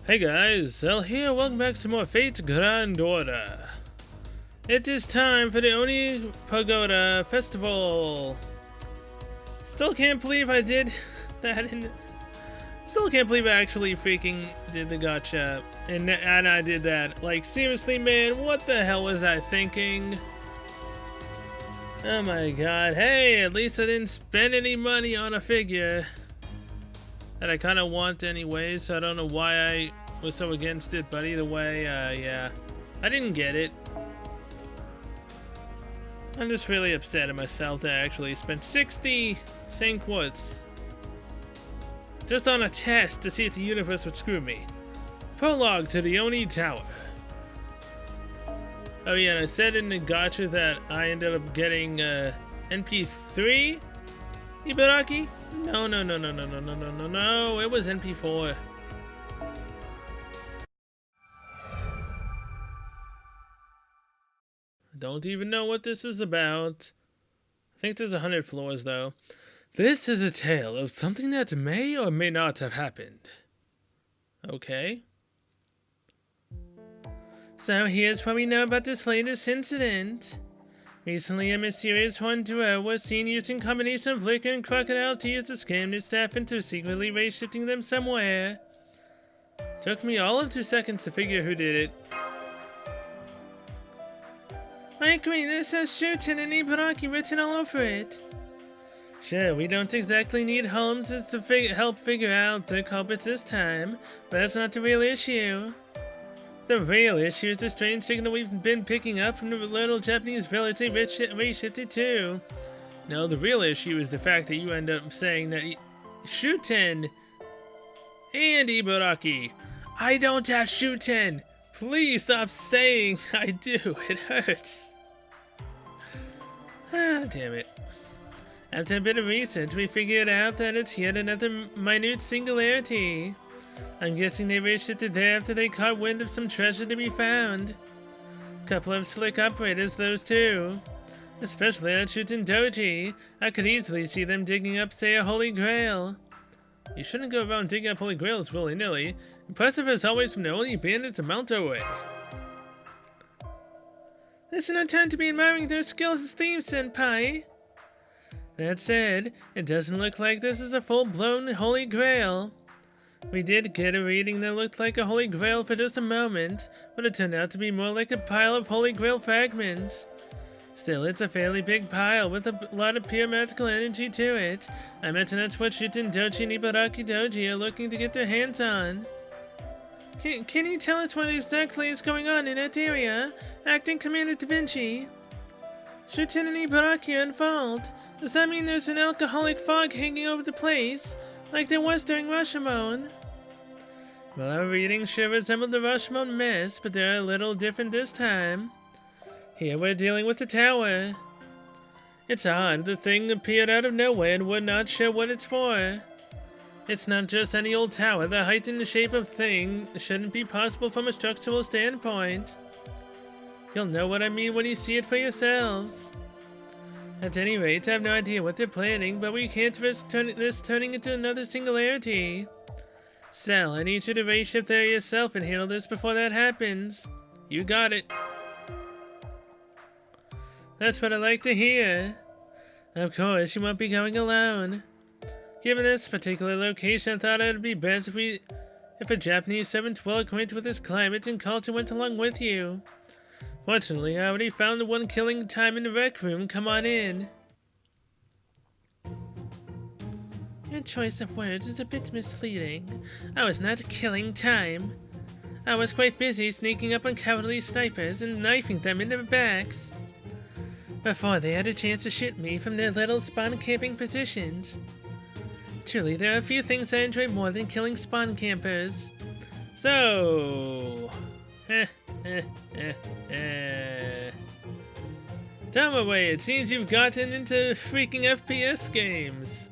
Hey guys, Zell here, welcome back to more Fate Grand Order. It is time for the Oni Pagoda Festival. Still can't believe I did that Still can't believe I actually freaking did the gacha and I did that. Like, seriously man, what the hell was I thinking? Oh my god, hey, at least I didn't spend any money on a figure that I kind of want anyway, so I don't know why I was so against it, but either way, yeah, I didn't get it. I'm just really upset at myself that I actually spent 60 St. Quartz just on a test to see if the universe would screw me. Prologue to the Oni Tower. Oh yeah, and I said in the gacha that I ended up getting NP3 Ibaraki? No, it was NP4. Don't even know what this is about. I think there's 100 floors though. This is a tale of something that may or may not have happened. Okay. So here's what we know about this latest incident. Recently, a mysterious horned duo was seen using a combination of liquor and crocodile tears to scam their staff into secretly race-shifting them somewhere. Took me all of 2 seconds to figure who did it. I agree, this has Shuten and Ibaraki written all over it. Sure, we don't exactly need Holmes to help figure out the culprits this time, but that's not the real issue. The real issue is the strange signal we've been picking up from the little Japanese village they race-shifted to. No, the real issue is the fact that you end up saying that Shuten and Ibaraki. I don't have Shuten! Please stop saying I do, it hurts. Ah, damn it. After a bit of research, we figured out that it's yet another minute singularity. I'm guessing they race-shifted there after they caught wind of some treasure to be found. Couple of slick operators, those two. Especially at Shuten Doji. I could easily see them digging up, say, a holy grail. You shouldn't go around digging up holy grails willy-nilly. Impressive as always from the only bandits of Mount Oe. This is no time to be admiring their skills as thieves, senpai. That said, it doesn't look like this is a full-blown holy grail. We did get a reading that looked like a holy grail for just a moment, but it turned out to be more like a pile of holy grail fragments. Still, it's a fairly big pile with a lot of pure magical energy to it. I imagine that's what Shuten Doji and Ibaraki Doji are looking to get their hands on. Can you tell us what exactly is going on in that area? Acting Commander Da Vinci. Shuten and Ibaraki are involved. Does that mean there's an alcoholic fog hanging over the place, like there was during Rashomon? Well, our readings sure resembled the Rashomon mess, but they're a little different this time. Here we're dealing with the tower. It's odd, the thing appeared out of nowhere and we're not sure what it's for. It's not just any old tower, the height and the shape of thing shouldn't be possible from a structural standpoint. You'll know what I mean when you see it for yourselves. At any rate, I have no idea what they're planning, but we can't risk this turning into another singularity. Cell, I need you to race shift there yourself and handle this before that happens. You got it. That's what I like to hear. Of course, you won't be going alone. Given this particular location, I thought it would be best if a Japanese servant well acquainted with this climate and culture went along with you. Fortunately, I already found the one killing time in the rec room. Come on in. Your choice of words is a bit misleading. I was not killing time. I was quite busy sneaking up on cowardly snipers and knifing them in their backs before they had a chance to shoot me from their little spawn camping positions. Truly, there are a few things I enjoy more than killing spawn campers. So... Tell me away, it seems you've gotten into freaking FPS games.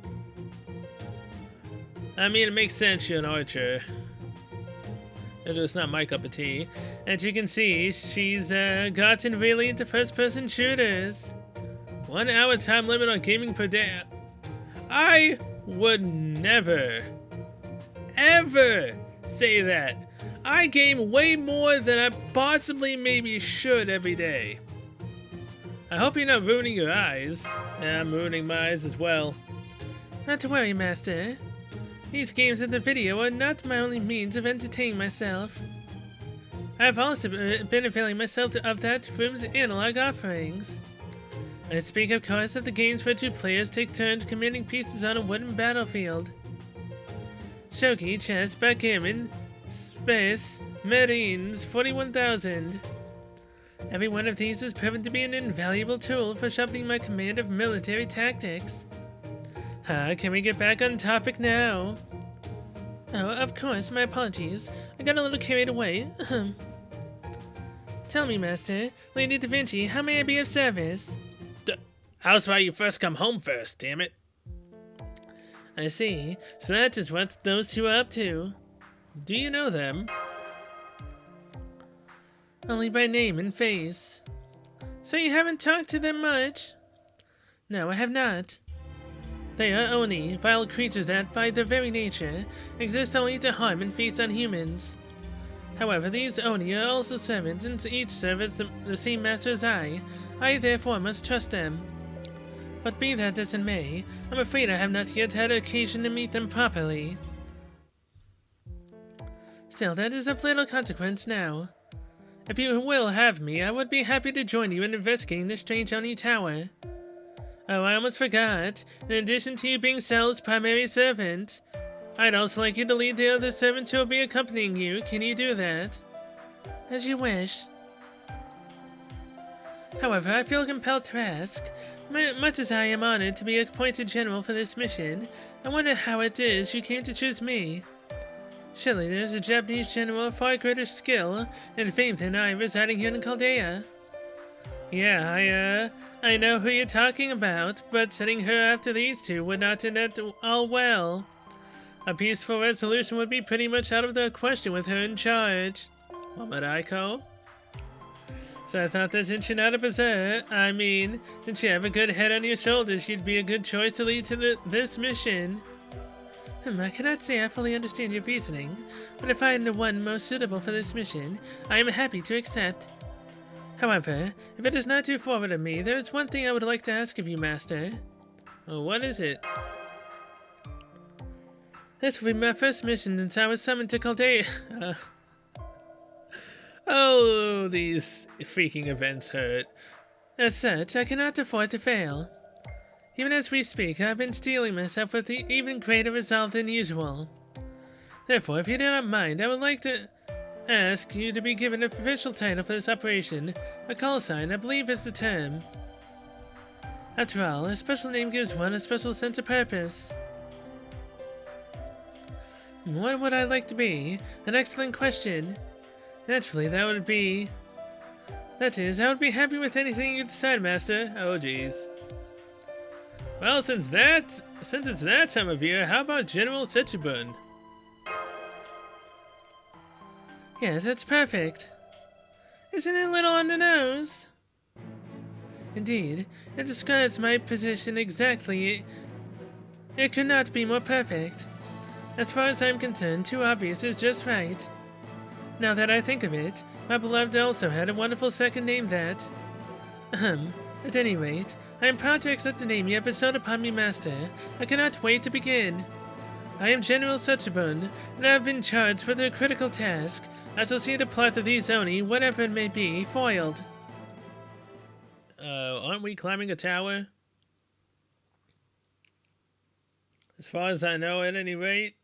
I mean, it makes sense you're an archer. It's just not my cup of tea. As you can see, she's gotten really into first-person shooters. 1 hour time limit on gaming per day. I would never, ever say that. I game way more than I possibly maybe should every day. I hope you're not ruining your eyes. Yeah, I'm ruining my eyes as well. Not to worry, Master. These games and the video are not my only means of entertaining myself. I've also been availing myself of that from analog offerings. I speak, of course, of the games where two players take turns commanding pieces on a wooden battlefield. Shogi, chess, backgammon, space, marines, 41,000. Every one of these has proven to be an invaluable tool for sharpening my command of military tactics. Can we get back on topic now? Oh, of course, my apologies. I got a little carried away. Tell me, Master, Lady Da Vinci, how may I be of service? How's about you first come home first, damn it? I see. So that is what those two are up to. Do you know them? Only by name and face. So you haven't talked to them much? No, I have not. They are Oni, vile creatures that, by their very nature, exist only to harm and feast on humans. However, these Oni are also servants, and each serves the same master as I therefore must trust them. But be that as it may, I'm afraid I have not yet had occasion to meet them properly. Still, that is of little consequence now. If you will have me, I would be happy to join you in investigating the strange Oni Tower. Oh, I almost forgot. In addition to you being Cell's primary servant, I'd also like you to lead the other servants who will be accompanying you. Can you do that? As you wish. However, I feel compelled to ask, much as I am honored to be appointed general for this mission, I wonder how it is you came to choose me. Surely there's a Japanese general of far greater skill and fame than I residing here in Chaldea. Yeah, I know who you're talking about, but sending her after these two would not end at all well. A peaceful resolution would be pretty much out of the question with her in charge. What would I call? So I thought that since you're not a berserker, since you have a good head on your shoulders, you'd be a good choice to lead to this mission. I cannot say I fully understand your reasoning, but if I am the one most suitable for this mission, I am happy to accept. However, if it is not too forward of me, there is one thing I would like to ask of you, Master. Oh, what is it? This will be my first mission since I was summoned to Chaldea. Oh, these freaking events hurt. As such, I cannot afford to fail. Even as we speak, I've been steeling myself with even greater resolve than usual. Therefore, if you do not mind, I would like to ask you to be given an official title for this operation. A call sign, I believe, is the term. After all, a special name gives one a special sense of purpose. What would I like to be? An excellent question. Naturally, I would be happy with anything you decide, Master. Oh, jeez. Well, since it's that time of year, how about General Sechibun? Yes, that's perfect. Isn't it a little on the nose? Indeed, it describes my position exactly. It could not be more perfect. As far as I'm concerned, too obvious is just right. Now that I think of it, my beloved also had a wonderful second name that... At any rate, I am proud to accept the name you have bestowed upon me, Master. I cannot wait to begin. I am General Sechibun, and I have been charged with a critical task. I shall see the plot of these Oni, whatever it may be, foiled. Aren't we climbing a tower? As far as I know, at any rate.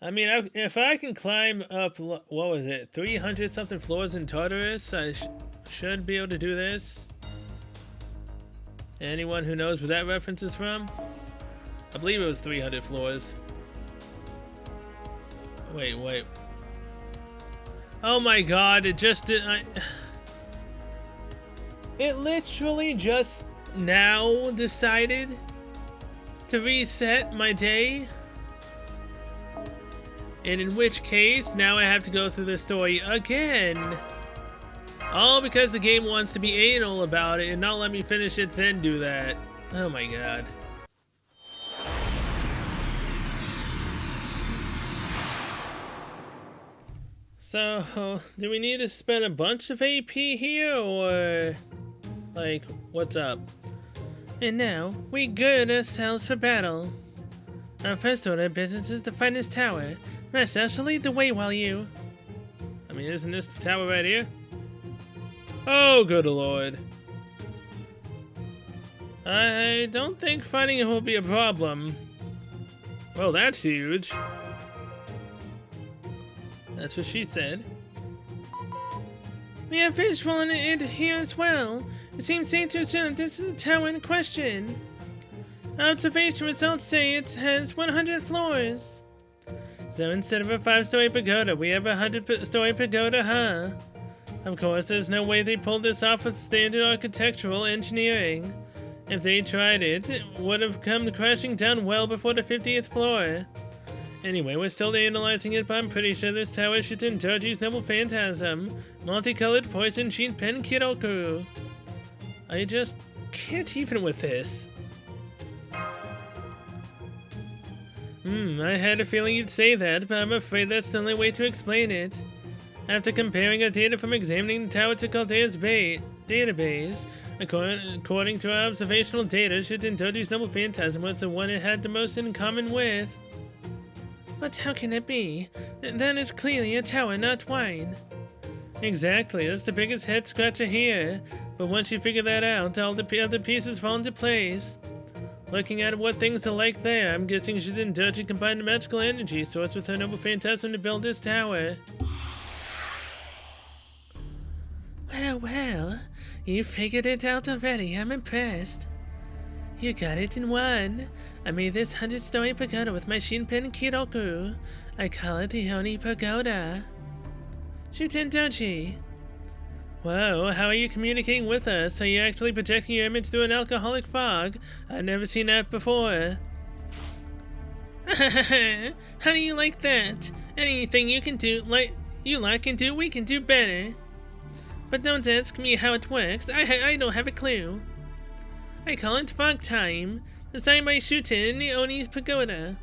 I mean, if I can climb up, what was it, 300-something floors in Tartarus, I should be able to do this. Anyone who knows where that reference is from? I believe it was 300 floors. Wait. Oh my god, it just did. It literally just now decided to reset my day. And in which case, now I have to go through the story again. All because the game wants to be anal about it and not let me finish it, then do that. Oh my god. So, do we need to spend a bunch of AP here, or... like, what's up? And now, we gird ourselves for battle. Our first order of business is to find this tower. Master, I shall lead the way while you... I mean, isn't this the tower right here? Oh, good lord. I don't think finding it will be a problem. Well, that's huge. That's what she said. We have visual on it here as well. It seems safe to assume this is the tower in question. Observation results say it has 100 floors. So instead of a 5-story pagoda, we have a 100-story pagoda, huh? Of course, there's no way they pulled this off with standard architectural engineering. If they tried it, it would have come crashing down well before the 50th floor. Anyway, we're still analyzing it, but I'm pretty sure this tower is Shutendoji's noble phantasm, multicolored poison sheet pen Kiroku. I just can't even with this. I had a feeling you'd say that, but I'm afraid that's the only way to explain it. After comparing our data from examining the tower to Caldea's database, according to our observational data, Shutendoji's noble phantasm was the one it had the most in common with. But how can it be? That is clearly a tower, not wine. Exactly, that's the biggest head scratcher here. But once you figure that out, all the other pieces fall into place. Looking at what things are like there, I'm guessing Shutendoji combined a magical energy source with her noble phantasm to build this tower. Well, you figured it out already. I'm impressed. You got it in one. I made this 100-story pagoda with my Shinpen Kiroku. I call it the Oni Pagoda. Shutendoji. Whoa, how are you communicating with us? Are you actually projecting your image through an alcoholic fog? I've never seen that before. How do you like that? Anything you can do, we can do better. But don't ask me how it works. I don't have a clue. I call it fog time, designed by Shuten, the Oni's Pagoda.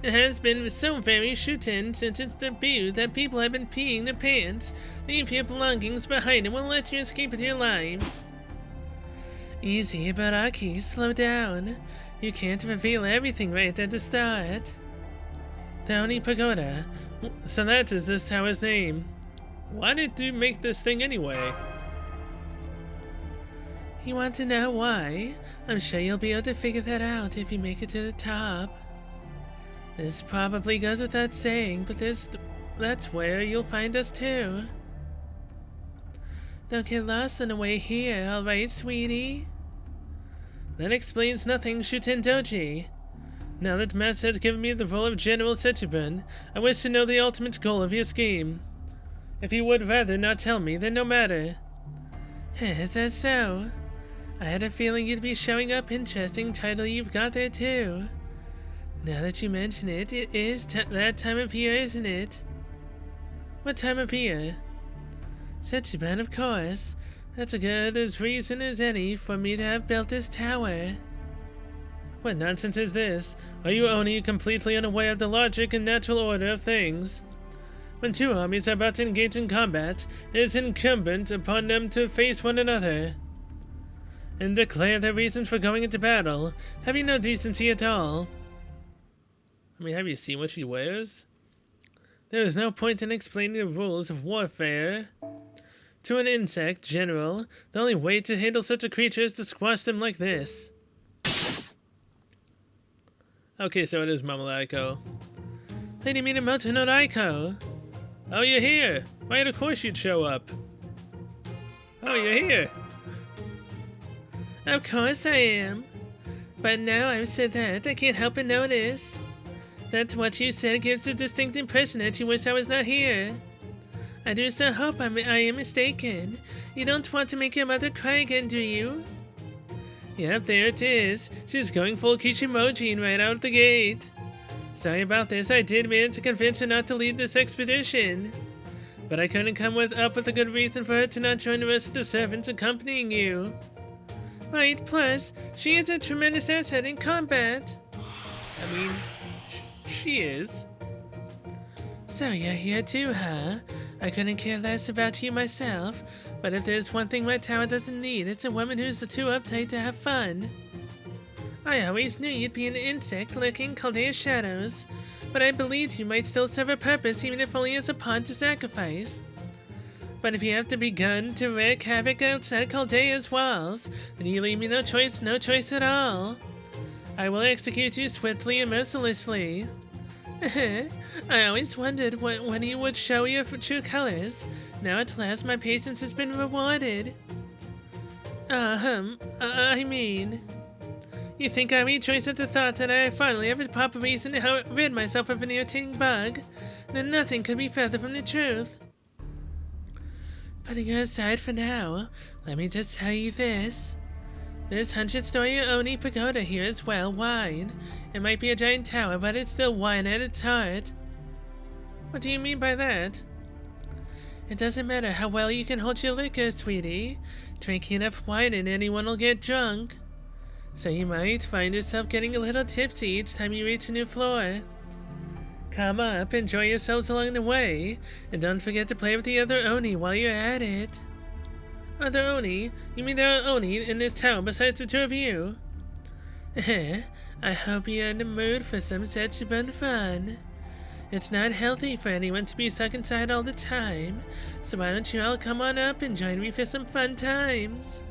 It has been so very Shuten since its debut that people have been peeing their pants. Leave your belongings behind and we'll let you escape with your lives. Easy, Baraki, slow down. You can't reveal everything right at the start. The Oni Pagoda. So that is this tower's name. Why did you make this thing anyway? You want to know why? I'm sure you'll be able to figure that out if you make it to the top. This probably goes without saying, but that's where you'll find us too. Don't get lost on the way here, alright, sweetie? That explains nothing, Shutendoji. Now that Master has given me the role of General Sechiban, I wish to know the ultimate goal of your scheme. If you would rather not tell me, then no matter. Is that so? I had a feeling you'd be showing up. Interesting title you've got there too. Now that you mention it, it is that time of year, isn't it? What time of year? Sechiban, of course. That's a good as reason as any for me to have built this tower. What nonsense is this? Are you Oni completely unaware of the logic and natural order of things? When two armies are about to engage in combat, it is incumbent upon them to face one another and declare their reasons for going into battle. Have you no decency at all? I mean, have you seen what she wears? There is no point in explaining the rules of warfare to an insect, General. The only way to handle such a creature is to squash them like this. Okay, so it is Mama Aiko. Lady Minamoto no Aiko. Oh, you're here. Right, of course you'd show up. Oh, you're here. Of course I am. But now I've said that, I can't help but notice that what you said gives a distinct impression that you wish I was not here. I do so hope I am mistaken. You don't want to make your mother cry again, do you? Yep, there it is. She's going full Kishimoji right out the gate. Sorry about this, I did manage to convince her not to lead this expedition. But I couldn't come up with a good reason for her to not join the rest of the servants accompanying you. Right, plus, she is a tremendous asset in combat. I mean, she is. So you're here too, huh? I couldn't care less about you myself, but if there's one thing my tower doesn't need, it's a woman who's too uptight to have fun. I always knew you'd be an insect lurking Caldea's shadows, but I believed you might still serve a purpose even if only as a pawn to sacrifice. But if you have to begun to wreak havoc outside Caldea's walls, then you leave me no choice at all. I will execute you swiftly and mercilessly. I always wondered when you would show your true colors. Now at last my patience has been rewarded. I mean... You think I rejoice at the thought that I finally have a proper reason to rid myself of an irritating bug? Then nothing could be further from the truth. Putting her aside for now, let me just tell you this. This 100-story Oni Pagoda here is well wine. It might be a giant tower, but it's still wine at its heart. What do you mean by that? It doesn't matter how well you can hold your liquor, sweetie. Drinking enough wine and anyone will get drunk. So you might find yourself getting a little tipsy each time you reach a new floor. Come up, enjoy yourselves along the way, and don't forget to play with the other Oni while you're at it. Other Oni? You mean there are Oni in this town besides the two of you? I hope you're in the mood for some such fun. It's not healthy for anyone to be stuck inside all the time, so why don't you all come on up and join me for some fun times?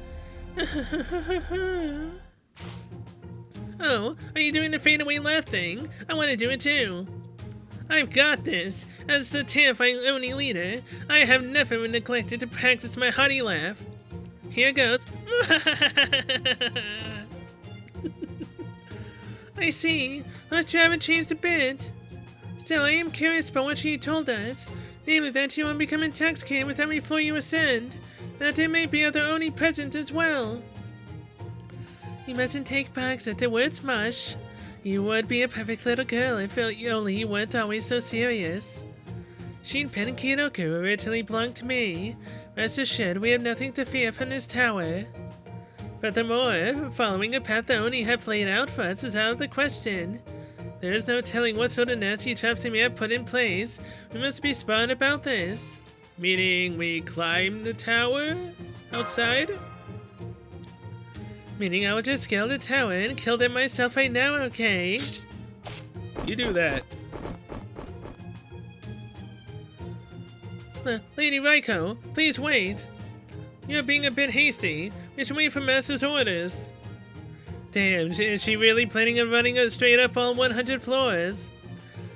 Oh, are you doing the fadeaway laugh thing? I want to do it too. I've got this. As the terrifying Oni leader, I have never neglected to practice my hearty laugh. Here goes. I see. But you haven't changed a bit. Still, I am curious about what she told us. Namely that you won't become intoxicated with every floor you ascend. That there may be other Oni present as well. You mustn't take bugs at the word smush. You would be a perfect little girl if only you weren't always so serious. Shinpen and Kidoku originally belonged to me. Rest assured we have nothing to fear from this tower. Furthermore, following a path the Oni have laid out for us is out of the question. There is no telling what sort of nasty traps they may have put in place. We must be smart about this. Meaning we climb the tower? Outside? Meaning I will just scale the tower and kill them myself right now, okay? You do that. Lady Raiko, please wait. You're being a bit hasty. We should wait for Master's orders. Damn, is she really planning on running straight up all 100 floors?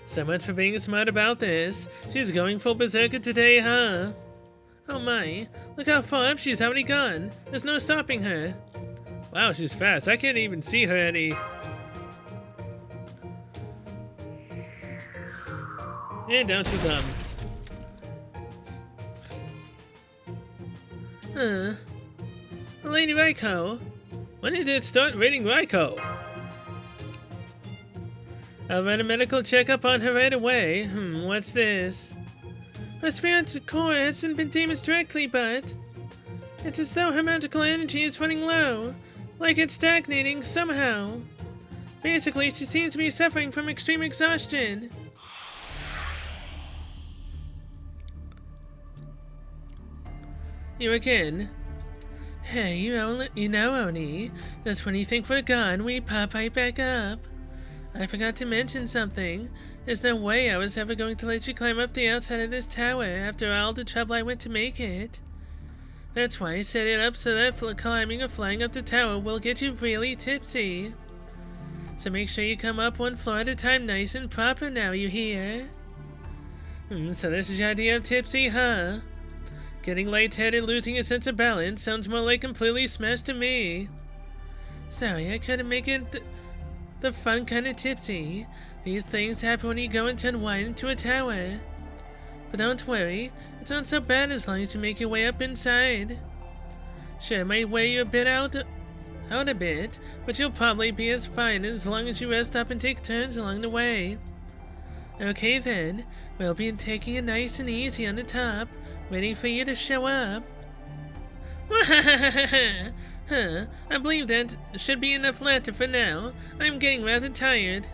So much for being smart about this. She's going full berserker today, huh? Oh my, look how far up she's already gone. There's no stopping her. Wow, she's fast. I can't even see her any. And down she comes. Lady Raiko, when did it start raining Raiko? I'll run a medical checkup on her right away. What's this? Her spirit's core hasn't been damaged directly, but it's as though her magical energy is running low. Like it's stagnating somehow. Basically, she seems to be suffering from extreme exhaustion. You again. Hey, you know, Oni, that's when you think we're gone, we pop right back up. I forgot to mention something. There's no way I was ever going to let you climb up the outside of this tower after all the trouble I went to make it. That's why I set it up so that climbing or flying up the tower will get you really tipsy. So make sure you come up one floor at a time nice and proper now, you hear? So this is your idea of tipsy, huh? Getting lightheaded, losing a sense of balance sounds more like completely smashed to me. Sorry, I couldn't make it the fun kind of tipsy. These things happen when you go and turn wine into a tower. But don't worry, it's not so bad as long as you make your way up inside. Sure, it might wear you a bit out a bit, but you'll probably be as fine as long as you rest up and take turns along the way. Okay then, we'll be taking it nice and easy on the top, waiting for you to show up. I believe that should be enough laughter for now. I'm getting rather tired.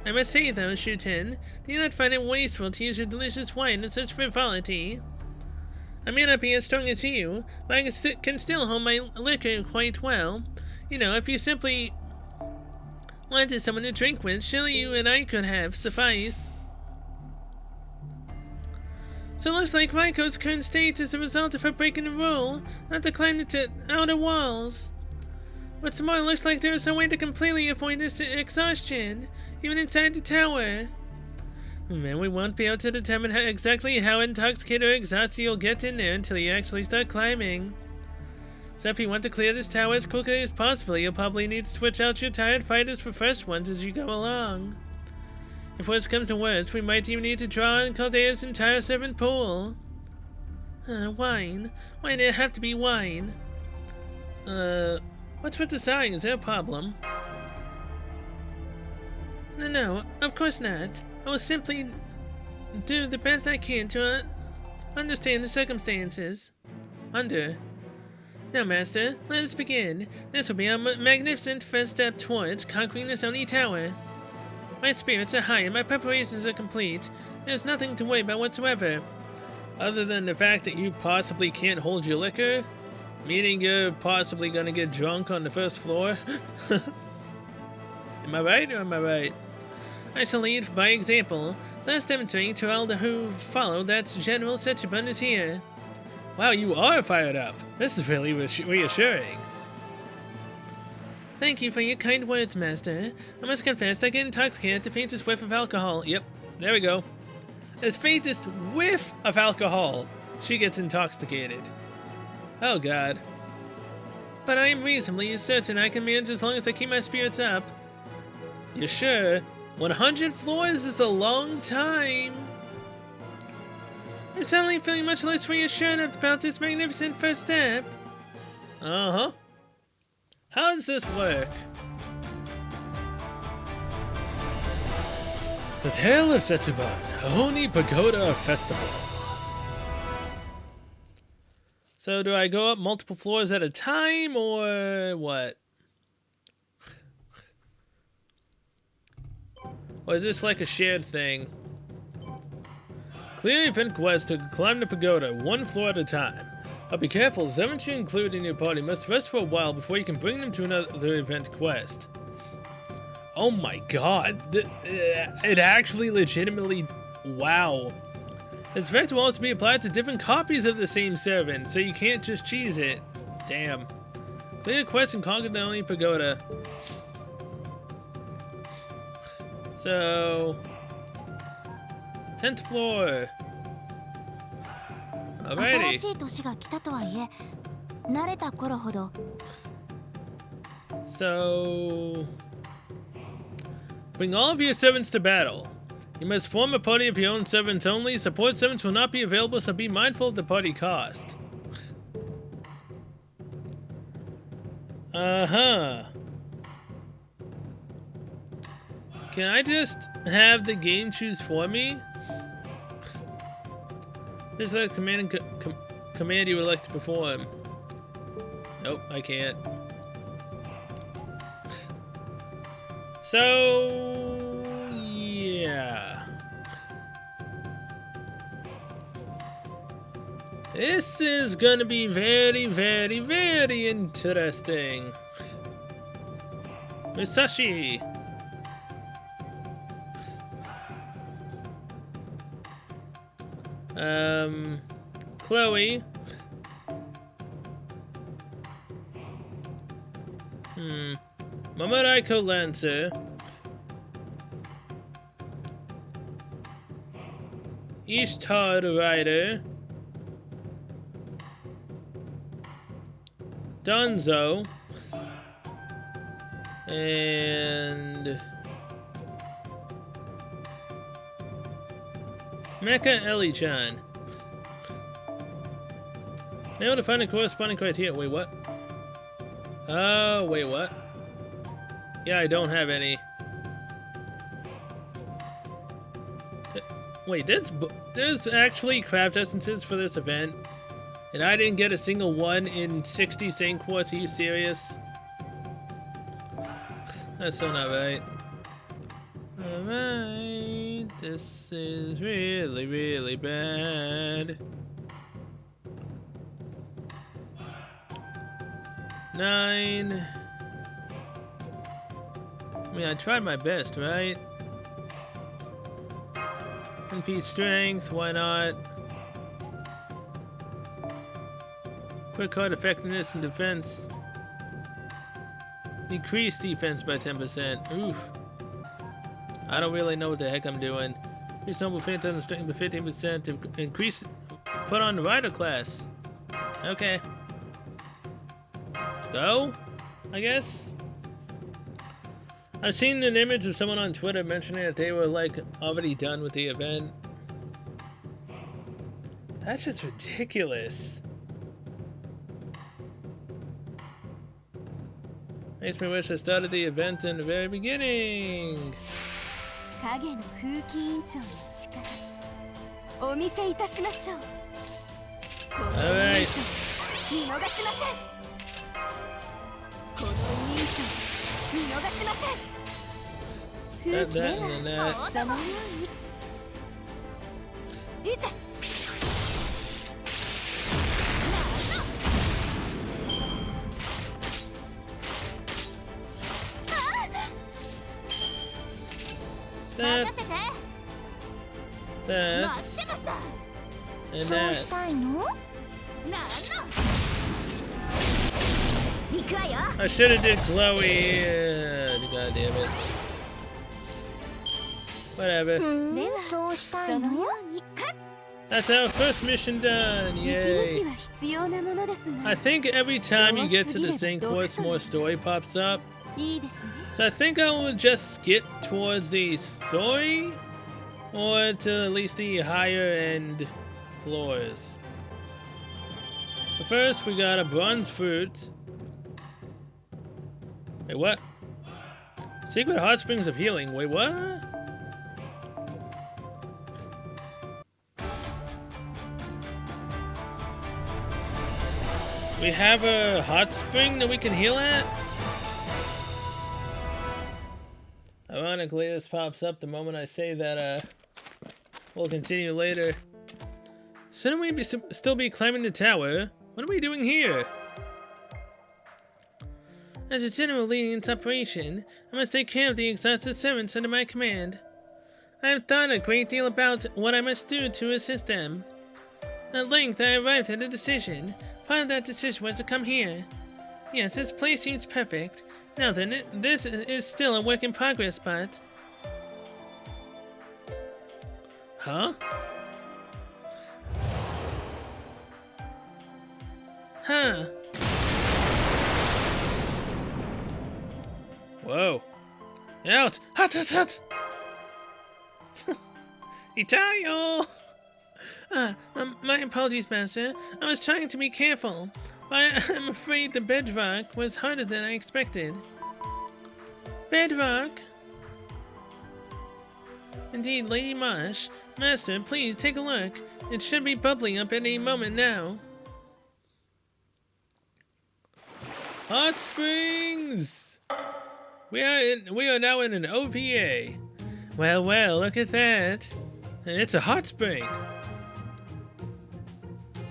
I must say though, Shuten, do you not find it wasteful to use your delicious wine in such frivolity? I may not be as strong as you, but I can still hold my liquor quite well. You know, if you simply wanted someone to drink with, surely you and I could have suffice. So it looks like Raiko's current state is a result of her breaking the rule, not to climb into outer walls. What's more, it looks like there is no way to completely avoid this exhaustion, even inside the tower. And we won't be able to determine exactly how intoxicated or exhausted you'll get in there until you actually start climbing. So if you want to clear this tower as quickly as possible, you'll probably need to switch out your tired fighters for fresh ones as you go along. If worse comes to worse, we might even need to draw on Caldea's entire servant pool. Wine? Why did it have to be wine? What's with the sighing? Is there a problem? No, of course not. I will simply do the best I can to understand the circumstances. Now, Master, let us begin. This will be a magnificent first step towards conquering the Sony Tower. My spirits are high and my preparations are complete. There's nothing to worry about whatsoever. Other than the fact that you possibly can't hold your liquor? Meaning you're possibly gonna get drunk on the first floor? Am I right or am I right? I shall lead by example, thus demonstrating to all who follow that General Setsuban is here. Wow, you are fired up. This is really reassuring. Thank you for your kind words, Master. I must confess I get intoxicated at the faintest whiff of alcohol. Yep, there we go. The faintest whiff of alcohol, she gets intoxicated. Oh god. But I am reasonably certain I can manage as long as I keep my spirits up. You sure? 100 floors is a long time. I'm suddenly feeling much less reassured about this magnificent first step. Uh-huh. How does this work? The Tale of Setsuban, Oni Pagoda Festival. So do I go up multiple floors at a time, or what? Or is this like a shared thing? Clear event quest to climb the pagoda, one floor at a time. But be careful, servants you include in your party must rest for a while before you can bring them to another event quest. Oh my god, it actually legitimately, wow. This effect will also be applied to different copies of the same servant, so you can't just cheese it. Damn. Clear a quest and conquer the only pagoda. So, 10th floor. Alrighty. So, bring all of your servants to battle. You must form a party of your own servants only. Support servants will not be available, so be mindful of the party cost. Uh-huh. Can I just have the game choose for me? Here's the command you would like to perform. Nope, I can't. So, yeah. This is gonna be very, very, very interesting. Musashi. Chloe. Mamoraiko Lancer. Ishtar Rider. Donzo. And Mecha Ellie-chan. Now to find a corresponding criteria. Wait, what? Oh, wait, what? Yeah, I don't have any. Wait, there's actually craft essences for this event, and I didn't get a single one in 60 Saint Quartz. Are you serious? That's so not right. Alright, this is really, really bad. 9. I mean, I tried my best, right? MP strength, why not? Quick card effectiveness and defense. Decrease defense by 10%. Oof. I don't really know what the heck I'm doing. Increase noble defense and strength by 15% to increase. Put on the rider class. Okay. Go, I guess. I've seen an image of someone on Twitter mentioning that they were like already done with the event. That's just ridiculous. Makes me wish I started the event in the very beginning. Alright. That, and that. That's and that. I should have did glowy. God damn it. Whatever. That's our first mission done. Yay. I think every time you get to the same course, more story pops up. So I think I will just skip towards the story or to at least the higher end floors. But first we got a bronze fruit. Wait, what? Secret hot springs of healing. Wait, what? We have a hot spring that we can heal at? Ironically, this pops up the moment I say that we'll continue later. Shouldn't we still be climbing the tower? What are we doing here? As a general leading this operation, I must take care of the exhausted servants under my command. I have thought a great deal about what I must do to assist them. At length, I arrived at a decision. Part of that decision was to come here. Yes, this place seems perfect. Now then, this is still a work in progress, but... Huh? Huh. Whoa. Out! Hot, hot, hot! Itayo! My apologies, Master. I was trying to be careful, but I'm afraid the bedrock was harder than I expected. Bedrock? Indeed, Lady Marsh. Master, please take a look. It should be bubbling up any moment now. Hot Springs! We are now in an OVA. Well, well, look at that. It's a hot spring.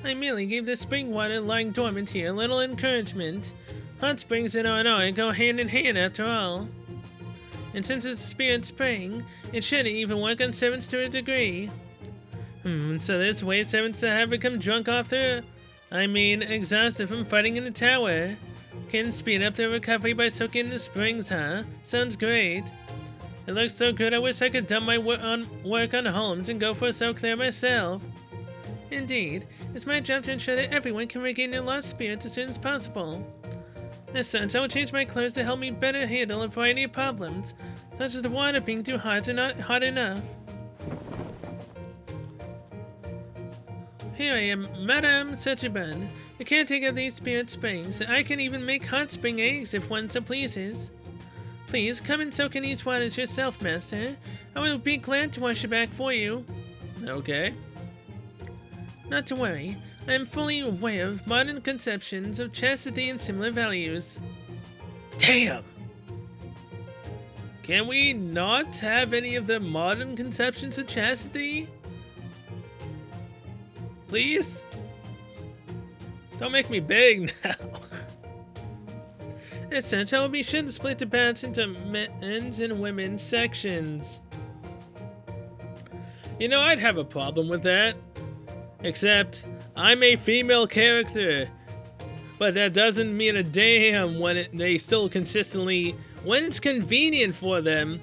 I merely gave the spring water lying dormant here a little encouragement. Hot springs and R&R go hand in hand after all. And since it's a spirit spring, it shouldn't even work on servants to a degree. So this way servants that have become drunk off their... exhausted from fighting in the tower can speed up their recovery by soaking in the springs, huh? Sounds great. It looks so good I wish I could dump my work on Holmes and go for a soak there myself. Indeed, it's my job to ensure that everyone can regain their lost spirits as soon as possible. As such, I will change my clothes to help me better handle a variety of problems, such as the water being too hot or not hot enough. Here I am, Madame Setsuban, the caretaker of these spirit springs. I can even make hot spring eggs if one so pleases. Please, come and soak in these waters yourself, Master. I will be glad to wash your back for you. Okay. Not to worry, I am fully aware of modern conceptions of chastity and similar values. Damn! Can we not have any of the modern conceptions of chastity? Please? Don't make me beg now. As such, I will be sure to split the bats into men's and women's sections. You know, I'd have a problem with that. Except, I'm a female character. But that doesn't mean a damn when they still consistently, when it's convenient for them,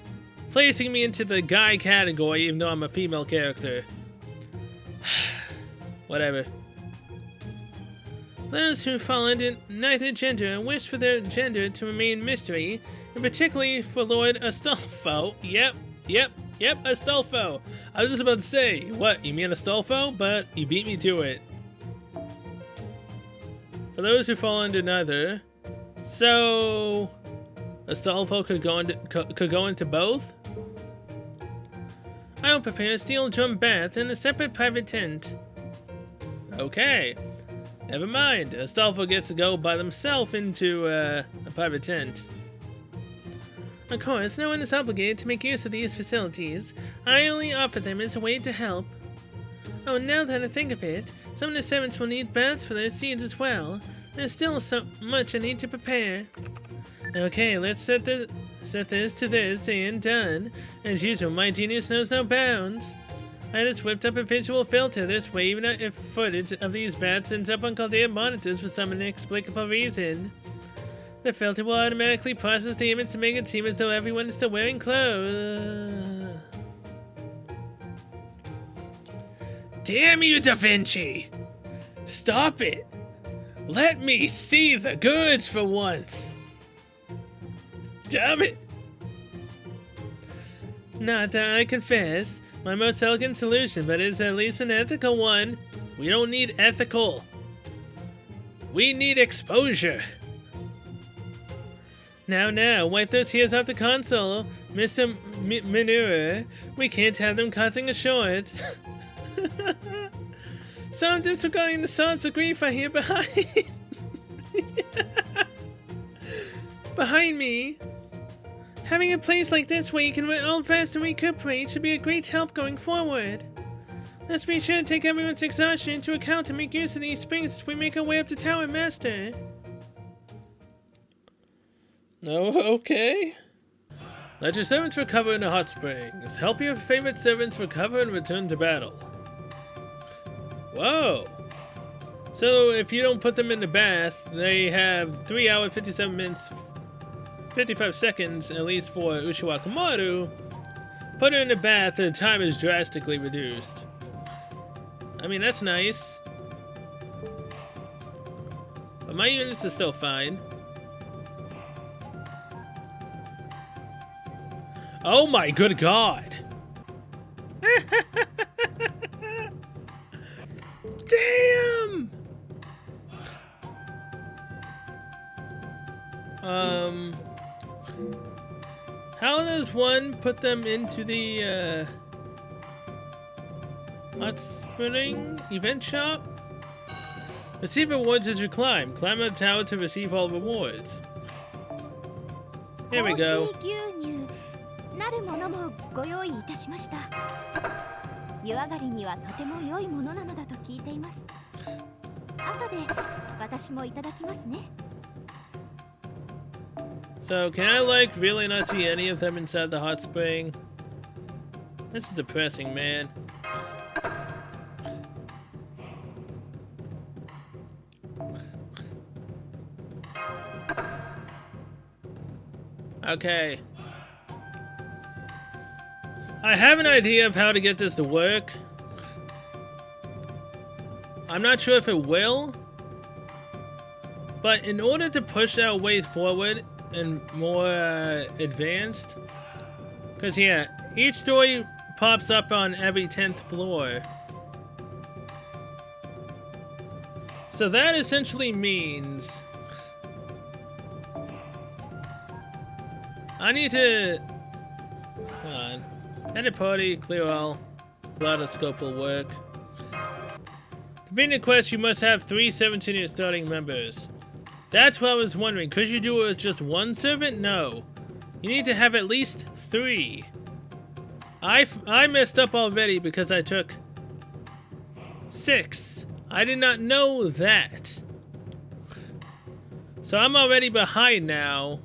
placing me into the guy category even though I'm a female character. Whatever. Those who fall into neither gender wish for their gender to remain mystery, and particularly for Lord Astolfo. Yep, Astolfo. I was just about to say, what, you mean Astolfo? But you beat me to it. For those who fall under neither, so Astolfo could go into both? I will prepare a steel drum bath in a separate private tent. Okay. Never mind. Astolfo gets to go by themselves into a private tent. Of course, no one is obligated to make use of these facilities. I only offer them as a way to help. Oh, now that I think of it, some of the servants will need baths for their steeds as well. There's still so much I need to prepare. Okay, let's set this to this and done. As usual, my genius knows no bounds. I just whipped up a visual filter this way, even if footage of these bats ends up on Caldea monitors for some inexplicable reason. The filter will automatically process the image to make it seem as though everyone is still wearing clothes. Damn you, Da Vinci! Stop it! Let me see the goods for once! Damn it! Not, I confess, my most elegant solution, but it is at least an ethical one. We don't need ethical. We need exposure. Now, wipe those tears off the console, Mr. Manure. We can't have them cutting it short. Some disregarding the sobs of grief I hear behind. Behind me. Having a place like this where you can hold fast and recuperate should be a great help going forward. Let's be sure to take everyone's exhaustion into account and make use of these springs as we make our way up to Tower Master. Oh, okay. Let your servants recover in the hot springs. Help your favorite servants recover and return to battle. Whoa. So if you don't put them in the bath, they have 3 hours, 57 minutes, 55 seconds, at least for Ushiwa Komaru. Put her in the bath, the time is drastically reduced. I mean, that's nice. But my units are still fine. Oh my good god! Damn! How does one put them into the, hot spring event shop? Receive rewards as you climb. Climb the tower to receive all rewards. Here we go. なるものもご用意いたしました。湯上がりにはとても良いものなのだと聞いています。後で私もいただきますね。So can I like really not see any of them inside the hot spring? This is depressing, man. Okay. I have an idea of how to get this to work. I'm not sure if it will. But in order to push our way forward and more advanced, because yeah, each story pops up on every 10th floor. So that essentially means I need to, hold on, edit party, clear all, scope will work. To beat the quest, you must have 3 17-year starting members. That's what I was wondering. Could you do it with just one servant? No. You need to have at least 3. I messed up already because I took 6. I did not know that. So I'm already behind now.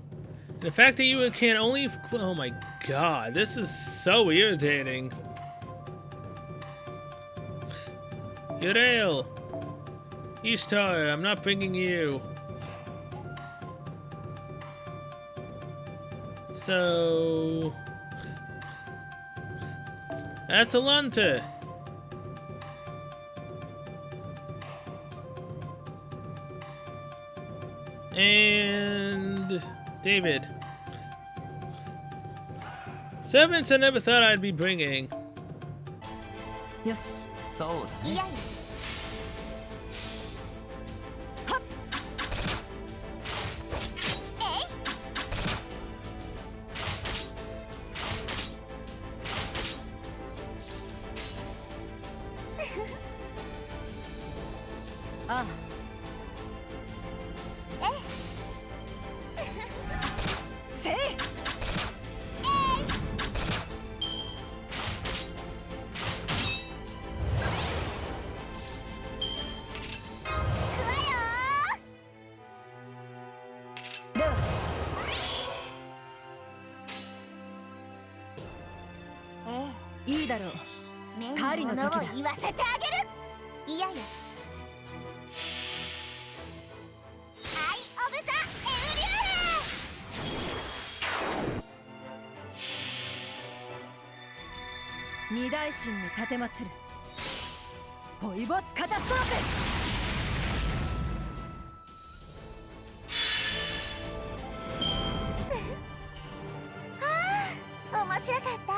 And the fact that you can only... Oh my god, this is so irritating. Uriel! Ishtar, I'm not bringing you. So... Atalanta! And... David. Servants I never thought I'd be bringing. Yoshi, so いやいや あせいではいいだろう目に狩りの時だ物を言わせてあげるいやいやアイオブザ・エウリューレ二大神に立てまつるホイボスカタストロ面白かった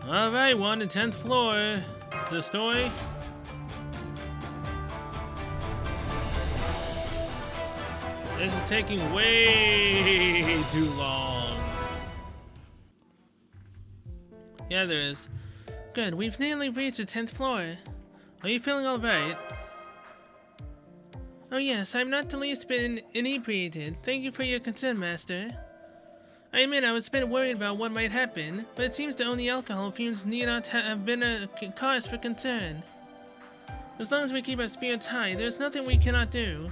Alright, we're on the 10th floor. The story. This is taking way too long. Yeah, there is. Good, we've nearly reached the 10th floor. Are you feeling alright? Oh yes, I'm not the least bit inebriated. Thank you for your concern, Master. I admit I was a bit worried about what might happen, but it seems the only alcohol fumes need not have been a cause for concern. As long as we keep our spirits high, there's nothing we cannot do.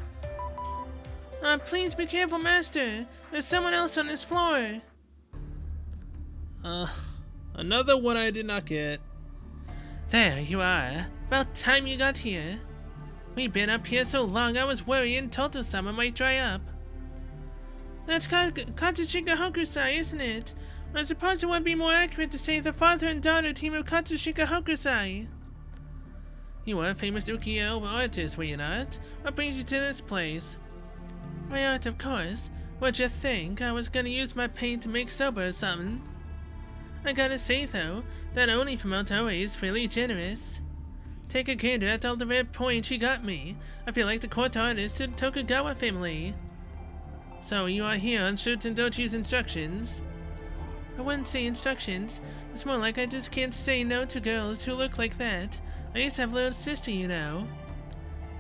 Please be careful, Master! There's someone else on this floor! Another one I did not get. There you are. About time you got here. We've been up here so long I was worrying Toto-sama might dry up. That's Katsushika Hokusai, isn't it? I suppose it would be more accurate to say the father and daughter team of Katsushika Hokusai. You are a famous ukiyo artist, were you not? What brings you to this place? My art, of course. What'd you think? I was gonna use my paint to make soba or something? I gotta say, though, that Oni from Altoa is really generous. Take a gander at all the rare points she got me. I feel like the court artist of the Tokugawa family. So, you are here on Shuten Dochi's instructions? I wouldn't say instructions. It's more like I just can't say no to girls who look like that. I used to have a little sister, you know.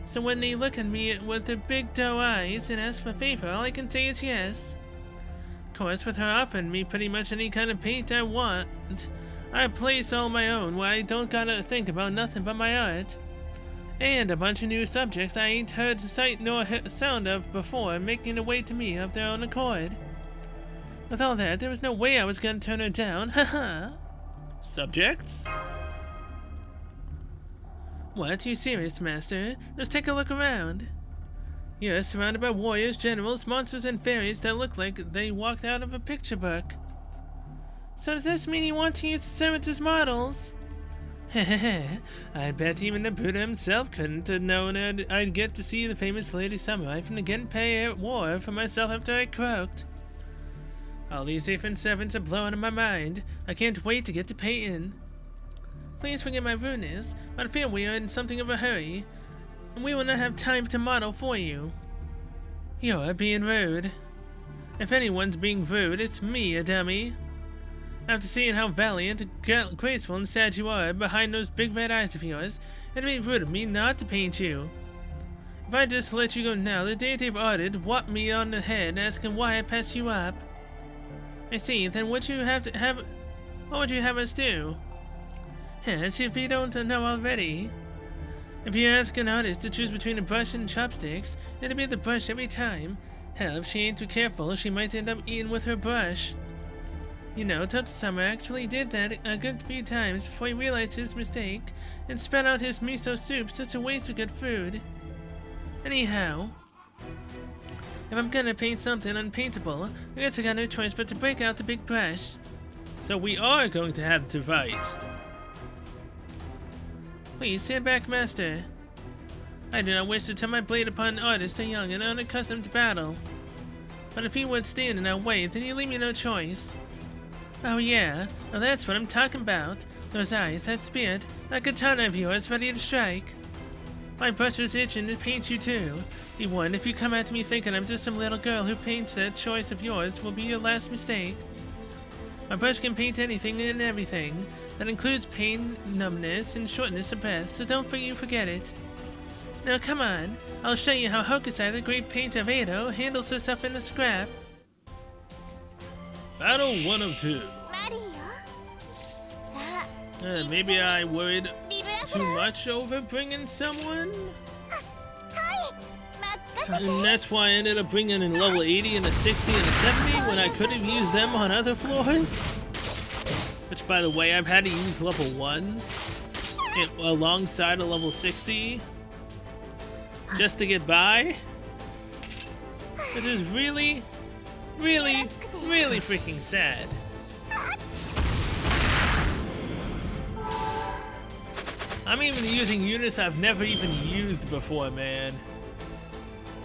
So when they look at me with their big doe eyes and ask for a favor, all I can say is yes. Of course, with her offering me pretty much any kind of paint I want, I have a place all my own where I don't gotta think about nothing but my art. And a bunch of new subjects I ain't heard sight nor sound of before making their way to me of their own accord. With all that, there was no way I was gonna turn her down, haha. Subjects? What, are you serious, Master? Let's take a look around. You're surrounded by warriors, generals, monsters, and fairies that look like they walked out of a picture book. So does this mean you want to use the servants as models? Hehehe, I bet even the Buddha himself couldn't have known I'd get to see the famous Lady Samurai from the Genpei War for myself after I croaked. All these different servants are blowing in my mind. I can't wait to get to painting. Please forgive my rudeness, but I feel we are in something of a hurry, and we will not have time to model for you. You're being rude. If anyone's being rude, it's me, a dummy. After seeing how valiant, graceful, and sad you are behind those big red eyes of yours, it'd be rude of me not to paint you. If I just let you go now, the dative artist whop me on the head asking why I passed you up. I see, then what would you have us do? Yes, if you don't know already. If you ask an artist to choose between a brush and chopsticks, it'll be the brush every time. Hell, if she ain't too careful, she might end up eating with her brush. You know, Totsama actually did that a good few times before he realized his mistake and spat out his miso soup, such a waste of good food. Anyhow, if I'm gonna paint something unpaintable, I guess I got no choice but to break out the big brush. So we are going to have to fight. Please stand back, master. I do not wish to turn my blade upon an artist so young and unaccustomed to battle. But if he would stand in our way, then you leave me no choice. Oh yeah, well that's what I'm talking about. Those eyes, that spirit, that katana of yours ready to strike. My brush is itching to paint you too. Be warned, if you come at me thinking I'm just some little girl who paints, that choice of yours will be your last mistake. My brush can paint anything and everything. That includes pain, numbness, and shortness of breath, so don't you forget it. Now come on, I'll show you how Hokusai, the great painter of Edo, handles herself in a scrap. Battle 1 of 2. マリオ。さあ、 Maybe I worried ビブラフ too ラ。 much over bringing someone? はい。任せて。 And that's why I ended up bringing in level 80 and a 60 and a 70 when I could have used them on other floors. Which, by the way, I've had to use level 1s alongside a level 60 just to get by. Which is really, really, really freaking sad. I'm even using units I've never even used before, man.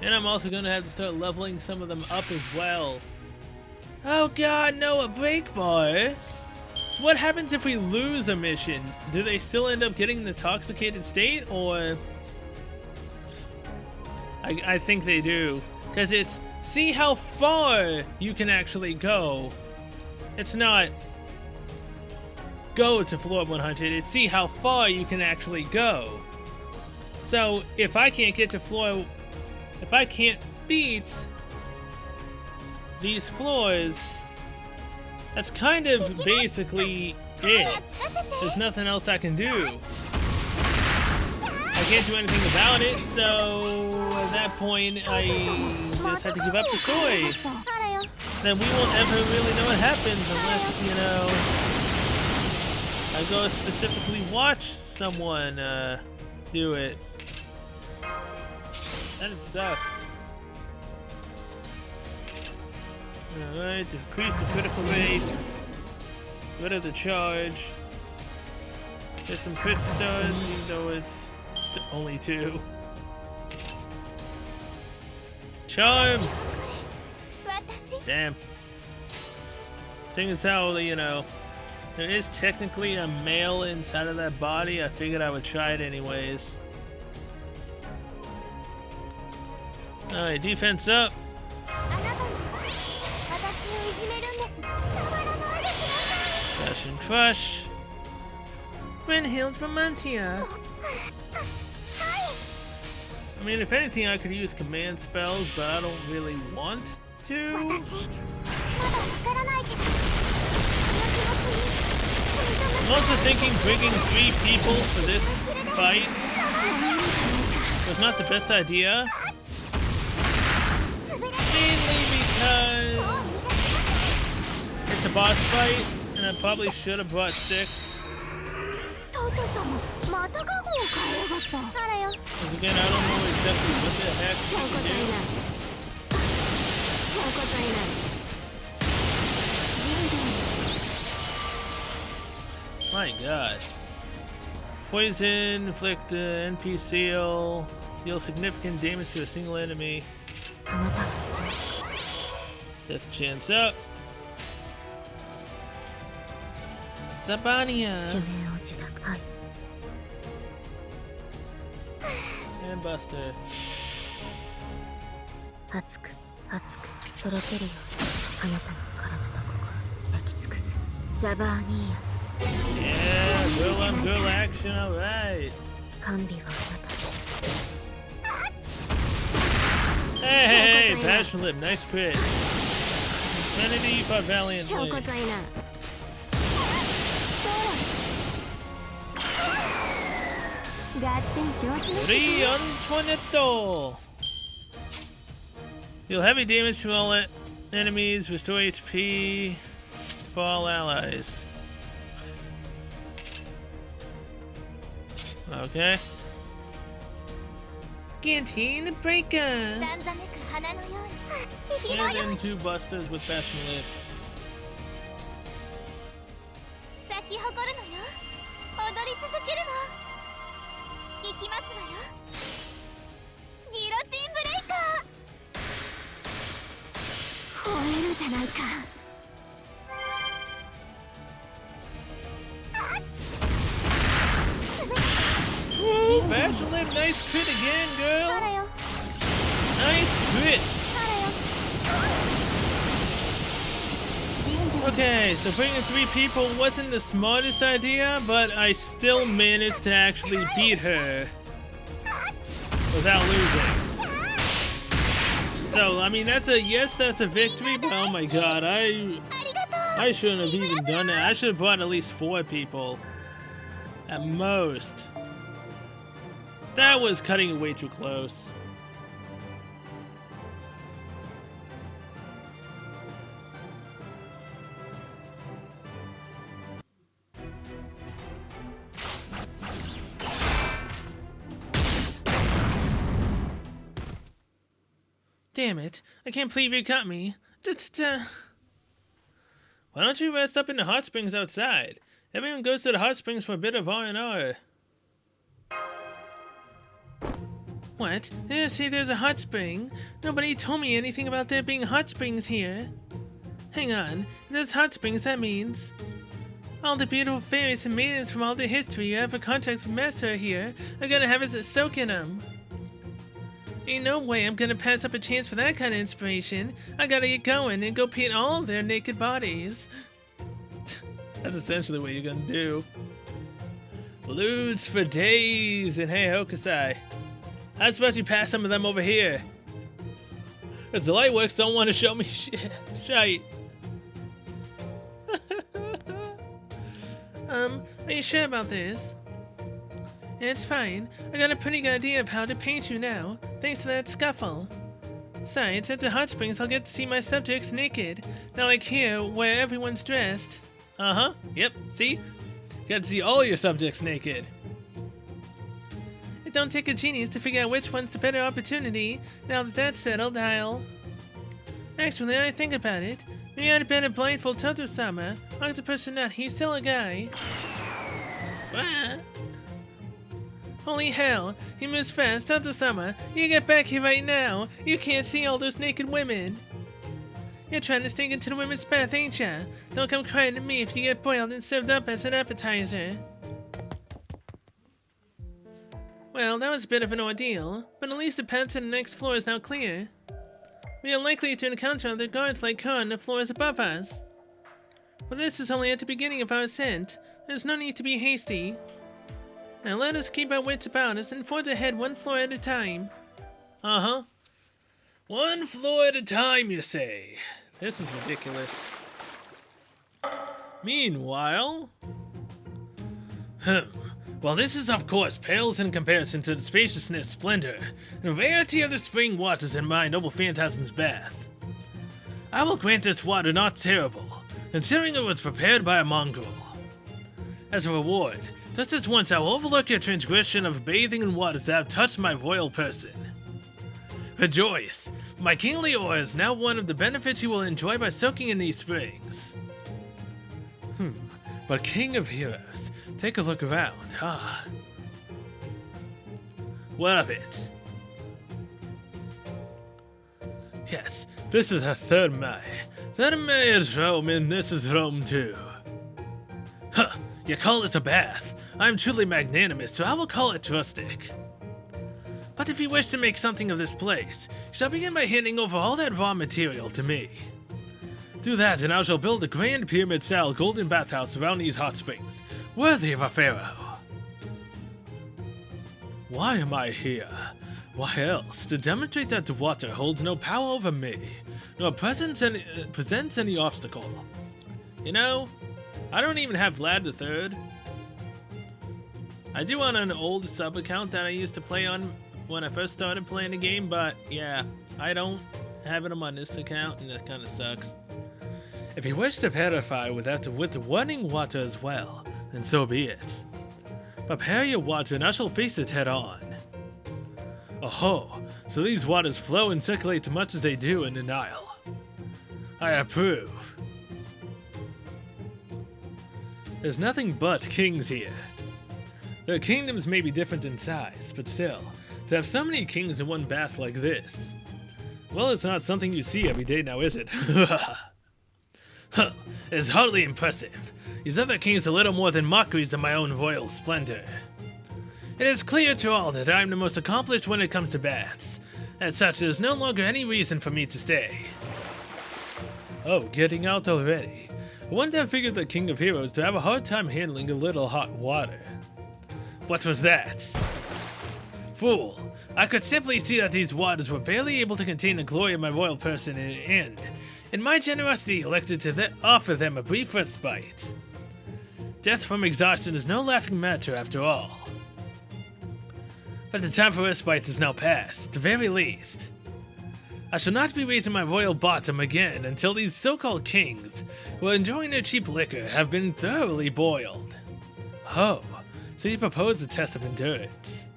And I'm also gonna have to start leveling some of them up as well. Oh god, no, a break bar? So what happens if we lose a mission? Do they still end up getting the intoxicated state, or... I think they do. Because it's, see how far you can actually go. It's not go to floor 100, it's see how far you can actually go. So if I can't get to floor... If I can't beat these floors, that's kind of basically it. There's nothing else I can do. I can't do anything about it, so at that point I just have to give up the story. Then we won't ever really know what happens unless, you know, I go specifically watch someone do it. That'd suck. Alright, decrease the critical rate. Rid of the charge. Get some crit stuns, even though it's only 2. Charm! Damn. Seeing as how, you know, there is technically a male inside of that body, I figured I would try it anyways. Alright, defense up. Crush and crush. Been healed from Mantia. I mean, if anything, I could use command spells, but I don't really want to. I'm also thinking bringing 3 people for this fight was not the best idea. Mainly because it's a boss fight, and I probably should have brought 6. Because again, I don't know exactly what the heck you can do. My god. Poison, inflict NP seal, deal significant damage to a single enemy. Death chance up. Zabania. And Buster. Yeah, girl on girl action, alright. Hey, Passion Lip, nice crit. Infinity fought valiantly. 超こざいな合点承知です Riantonetto! Deal heavy damage to all enemies, restore HP for all allies. Okay. Canteen Breaker! ざんざめく花のように And then 2 busters with Passion Lip. 咲き誇るのよ踊り続けるの行きますわよギロチンブレイカー吠えるじゃないか Woo! Passion Lip, nice crit again, ほ girl! らよ Nice crit! ほらよ神社 Okay, so bringing 3 people wasn't the smartest idea, but I still managed to actually beat her without losing. So, I mean, that's a victory, but oh my god, I shouldn't have even done it. I should have brought at least 4 people. At most. That was cutting it way too close. Damn it, I can't believe you got me. Why don't you rest up in the hot springs outside? Everyone goes to the hot springs for a bit of R&R. What? Yeah, see, there's a hot spring. Nobody told me anything about there being hot springs here. Hang on, if there's hot springs, that means all the beautiful fairies and maidens from all the history who have a contract with Master here are gonna have us soak in them. Ain't no way I'm gonna pass up a chance for that kind of inspiration. I gotta get going and go paint all their naked bodies. That's essentially what you're gonna do. Lewds for days, and hey, Hokusai. How about you pass some of them over here? Cause the Lightworks don't want to show me shite. Are you sure about this? It's fine. I got a pretty good idea of how to paint you now, thanks to that scuffle. Besides, at the hot springs, I'll get to see my subjects naked, not like here, where everyone's dressed. Uh-huh, yep, see? Got to see all your subjects naked. It don't take a genius to figure out which one's the better opportunity. Now that that's settled, I'll... Actually, I think about it. Maybe I'd better blindfold Toto-sama. Octopus or not, he's still a guy. Ah. Holy hell, he moves fast. Toto-sama, you get back here right now. You can't see all those naked women. You're trying to sneak into the women's bath, ain't ya? Don't come crying to me if you get boiled and served up as an appetizer. Well, that was a bit of an ordeal, but at least the path to the next floor is now clear. We are likely to encounter other guards like her on the floors above us. But this is only at the beginning of our ascent. There's no need to be hasty. Now let us keep our wits about us and forge ahead one floor at a time. Uh-huh. One floor at a time, you say? This is ridiculous. Meanwhile... Well, this is of course pales in comparison to the spaciousness, splendor, and rarity of the spring waters in my noble phantasm's bath. I will grant this water not terrible, considering it was prepared by a mongrel. As a reward, just this once I will overlook your transgression of bathing in waters that have touched my royal person. Rejoice! My kingly aura is now one of the benefits you will enjoy by soaking in these springs. But King of Heroes, take a look around, What of it? Yes, this is a third May. Third May is Rome, and this is Rome too. Huh, you call this a bath? I'm truly magnanimous, so I will call it rustic. But if you wish to make something of this place, you shall begin by handing over all that raw material to me. Do that, and I shall build a grand pyramid-style golden bathhouse around these hot springs, worthy of a pharaoh. Why am I here? Why else? To demonstrate that the water holds no power over me, nor presents any obstacle. You know, I don't even have Vlad the Third. I do on an old sub account that I used to play on when I first started playing the game, but yeah, I don't have it on this account, and that kind of sucks. If you wish to verify with running water as well, then so be it. Prepare your water and I shall face it head on. Oh, so these waters flow and circulate as much as they do in the Nile. I approve. There's nothing but kings here. Their kingdoms may be different in size, but still, to have so many kings in one bath like this, well, it's not something you see every day now, is it? It's hardly impressive. These other kings are little more than mockeries of my own royal splendor. It is clear to all that I am the most accomplished when it comes to baths. As such, there is no longer any reason for me to stay. Oh, getting out already. I wouldn't have figured the King of Heroes to have a hard time handling a little hot water. What was that? Fool! I could simply see that these waters were barely able to contain the glory of my royal person and in my generosity elected to offer them a brief respite. Death from exhaustion is no laughing matter after all. But the time for respite is now past, at the very least. I shall not be raising my royal bottom again until these so-called kings, who are enjoying their cheap liquor, have been thoroughly boiled. Oh, so you propose a test of endurance.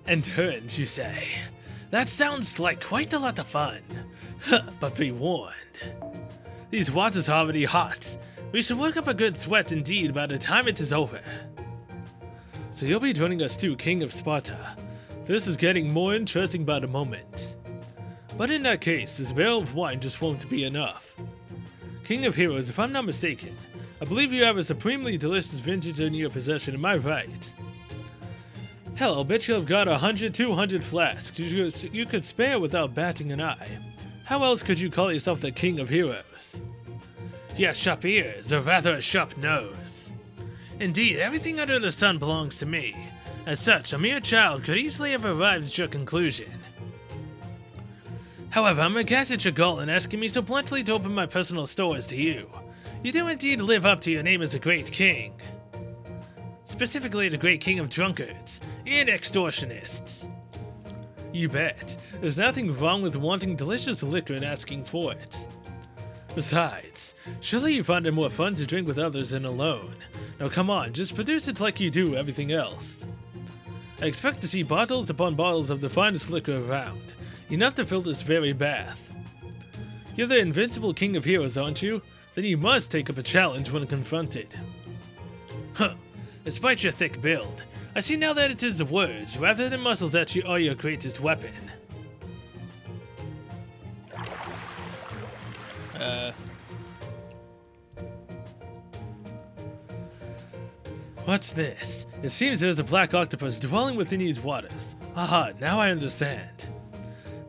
Endurance, you say? That sounds like quite a lot of fun. But be warned. These waters are already hot. We should work up a good sweat indeed by the time it is over. So you'll be joining us too, King of Sparta. This is getting more interesting by the moment. But in that case, this barrel of wine just won't be enough. King of Heroes, if I'm not mistaken, I believe you have a supremely delicious vintage in your possession, am I right? Hell, I'll bet you've got 100, 200 flasks you could spare without batting an eye. How else could you call yourself the King of Heroes? You have sharp ears, or rather a sharp nose. Indeed, everything under the sun belongs to me. As such, a mere child could easily have arrived at your conclusion. However, I'm aghast at your gall in asking me so bluntly to open my personal stores to you. You do indeed live up to your name as a great king. Specifically the great king of drunkards and extortionists. You bet. There's nothing wrong with wanting delicious liquor and asking for it. Besides, surely you find it more fun to drink with others than alone. Now come on, just produce it like you do everything else. I expect to see bottles upon bottles of the finest liquor around, enough to fill this very bath. You're the invincible King of Heroes, aren't you? Then you must take up a challenge when confronted. Huh. Despite your thick build, I see now that it is words rather than muscles that are your greatest weapon. What's this? It seems there's a black octopus dwelling within these waters. Aha, now I understand.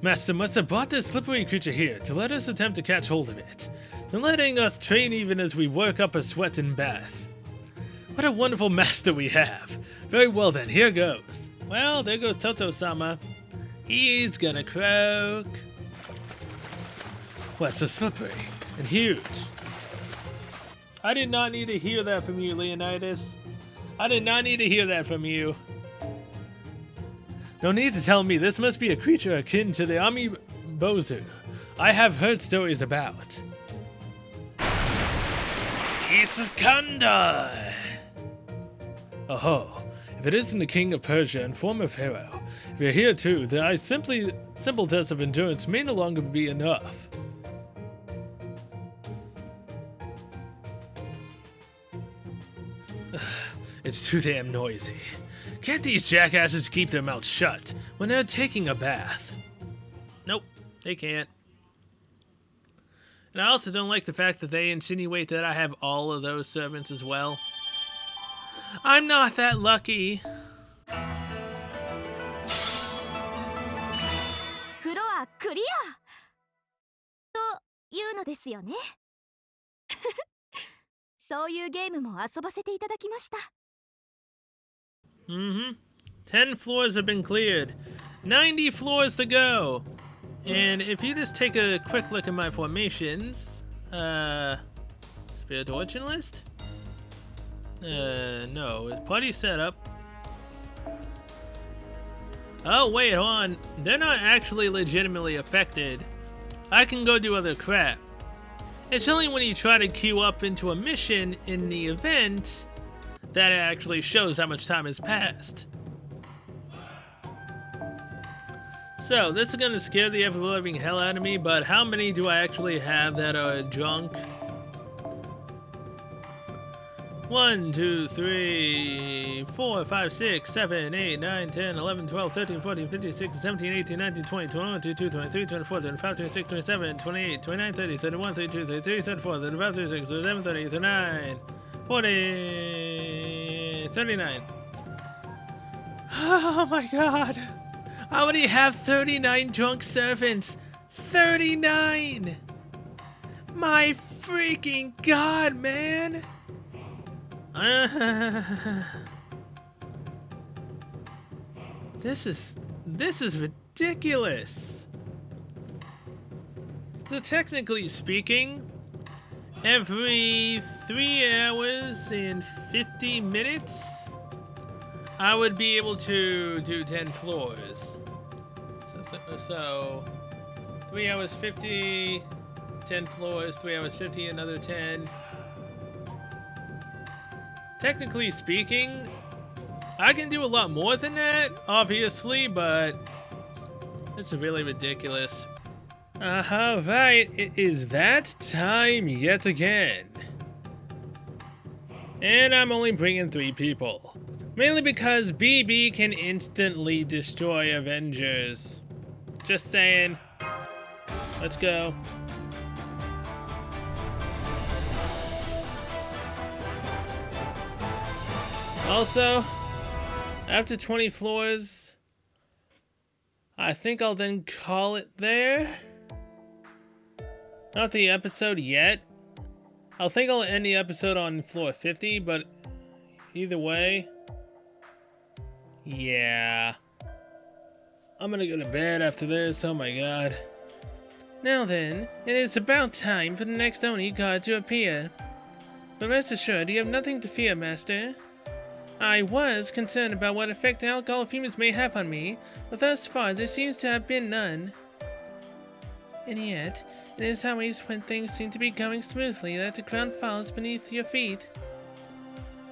Master must have brought this slippery creature here to let us attempt to catch hold of it, then letting us train even as we work up a sweat and bath. What a wonderful master we have. Very well then, here goes. Well, there goes Toto-sama. He's gonna croak. What's so slippery and huge? I did not need to hear that from you, Leonidas. I did not need to hear that from you. No need to tell me this must be a creature akin to the Amibozu I have heard stories about. It's Iskander! Oh, if it isn't the king of Persia and former pharaoh, if you're here too, then simple test of endurance may no longer be enough. It's too damn noisy. Can't these jackasses keep their mouths shut when they're taking a bath? Nope, they can't. And I also don't like the fact that they insinuate that I have all of those servants as well. I'm not that lucky. フロアクリアというのですよね。そういうゲームも遊ばせていただきました。10 floors have been cleared. 90 floors to go. And if you just take a quick look at my formations, Spirit Origin list? No, it's party setup. Oh, wait, hold on. They're not actually legitimately affected. I can go do other crap. It's only when you try to queue up into a mission in the event that it actually shows how much time has passed. So, this is gonna scare the ever-living hell out of me, but how many do I actually have that are drunk? 1, 2, 3, 4, 5, 6, 7, 8, 9, 10, 11, 12, 13, 14, 15, 16, 17, 18, 19, 20, 21, 22, 23, 24, 25, 26, 27, 28, 29, 30, 31, 32, 33, 34, 35, 36, 37, 38, 39, 40, 39. Oh my god! I already have 39 drunk servants! 39! My freaking god, man! This is ridiculous. So technically speaking, every 3 hours and 50 minutes, I would be able to do 10 floors. So 3 hours 50, 10 floors, 3 hours 50, another 10. Technically speaking, I can do a lot more than that, obviously, but it's really ridiculous. Alright, it is that time yet again. And I'm only bringing 3 people. Mainly because BB can instantly destroy Avengers. Just saying. Let's go. Also, after 20 floors, I think I'll then call it there. Not the episode yet. I think I'll end the episode on floor 50, but either way, yeah. I'm gonna go to bed after this, oh my god. Now then, it is about time for the next Oni god to appear. But rest assured, you have nothing to fear, Master. I was concerned about what effect alcohol fumes may have on me, but thus far there seems to have been none. And yet, it is always when things seem to be going smoothly that the ground falls beneath your feet.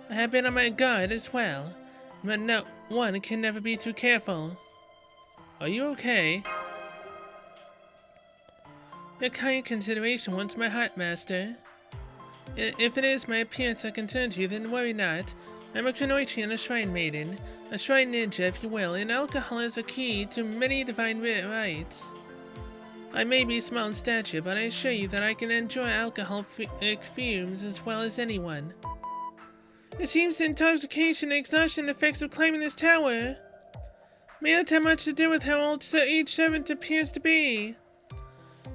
I have been on my guard as well, but no one can never be too careful. Are you okay? Your kind consideration warms my heart, Master. If it is my appearance that concerns you, then worry not. I'm a Kunoichi and a Shrine Maiden, a Shrine Ninja if you will, and alcohol is a key to many divine rites. I may be small in stature, but I assure you that I can enjoy alcohol fumes as well as anyone. It seems the intoxication and exhaustion effects of climbing this tower may not have much to do with how old each servant appears to be.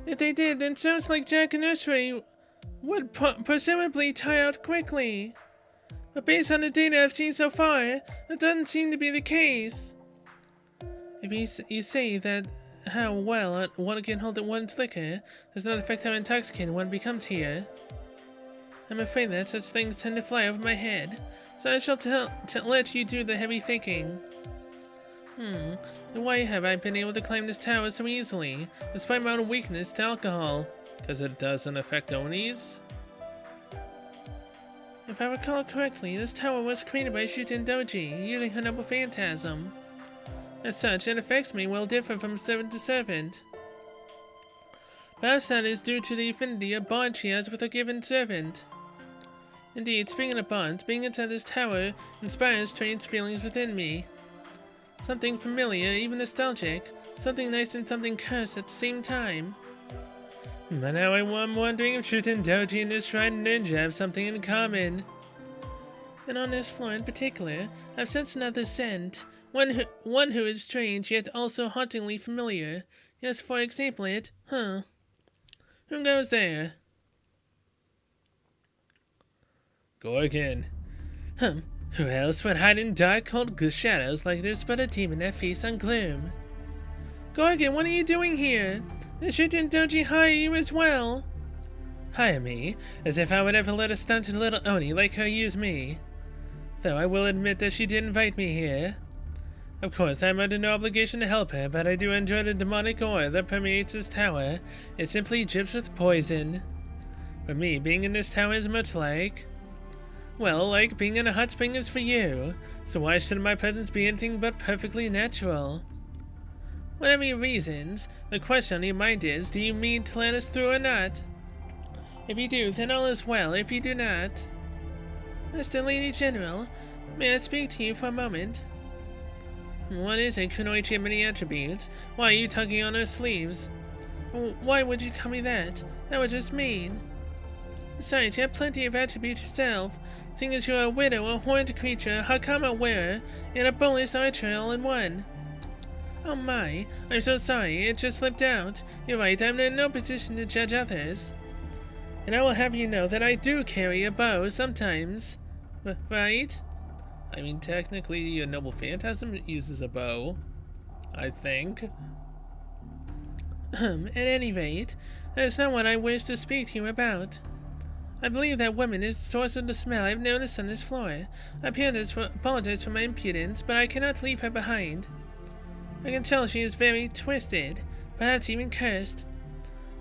If they did, then servants like Jack and Nursery would presumably tire out quickly. But based on the data I've seen so far, that doesn't seem to be the case. If you say that how well one can hold one's liquor does not affect how intoxicated one becomes here, I'm afraid that such things tend to fly over my head, so I shall let you do the heavy thinking. Then why have I been able to climb this tower so easily, despite my own weakness to alcohol? Because it doesn't affect Onis? If I recall correctly, this tower was created by Shuten Doji, using her noble phantasm. As such, it affects me will differ from servant to servant. Perhaps that is due to the affinity or bond she has with a given servant. Indeed, speaking of bonds, being inside this tower inspires strange feelings within me. Something familiar, even nostalgic, something nice and something cursed at the same time. But now I'm wondering if Shuten Doji and this Shrine Ninja have something in common. And on this floor in particular, I've sensed another scent. One who is strange, yet also hauntingly familiar. Yes, for example Who goes there? Gorgon. Who else would hide in dark, cold shadows like this but a demon that feasts on gloom? Gorgon, what are you doing here? This shit didn't Doji hire you as well? Hire me? As if I would ever let a stunted little Oni like her use me. Though I will admit that she did invite me here. Of course, I'm under no obligation to help her, but I do enjoy the demonic aura that permeates this tower. It simply drips with poison. For me, being in this tower is much like... well, like being in a hot spring is for you. So why should my presence be anything but perfectly natural? Whatever your reasons, the question on your mind is, do you mean to let us through or not? If you do, then all is well. If you do not... Mr. Lady General, may I speak to you for a moment? What is it? Kunoichi have many attributes. Why are you tugging on her sleeves? Why would you call me that? That would just mean... Besides, you have plenty of attributes yourself, seeing as you're a widow, a horned creature, a Hakama wearer, and a boneless archer all in one. Oh my, I'm so sorry, it just slipped out. You're right, I'm in no position to judge others. And I will have you know that I do carry a bow sometimes. Right? I mean, technically, your noble phantasm uses a bow. I think. At any rate, that is not what I wish to speak to you about. I believe that woman is the source of the smell I've noticed on this floor. I apologize for my impudence, but I cannot leave her behind. I can tell she is very twisted, perhaps even cursed.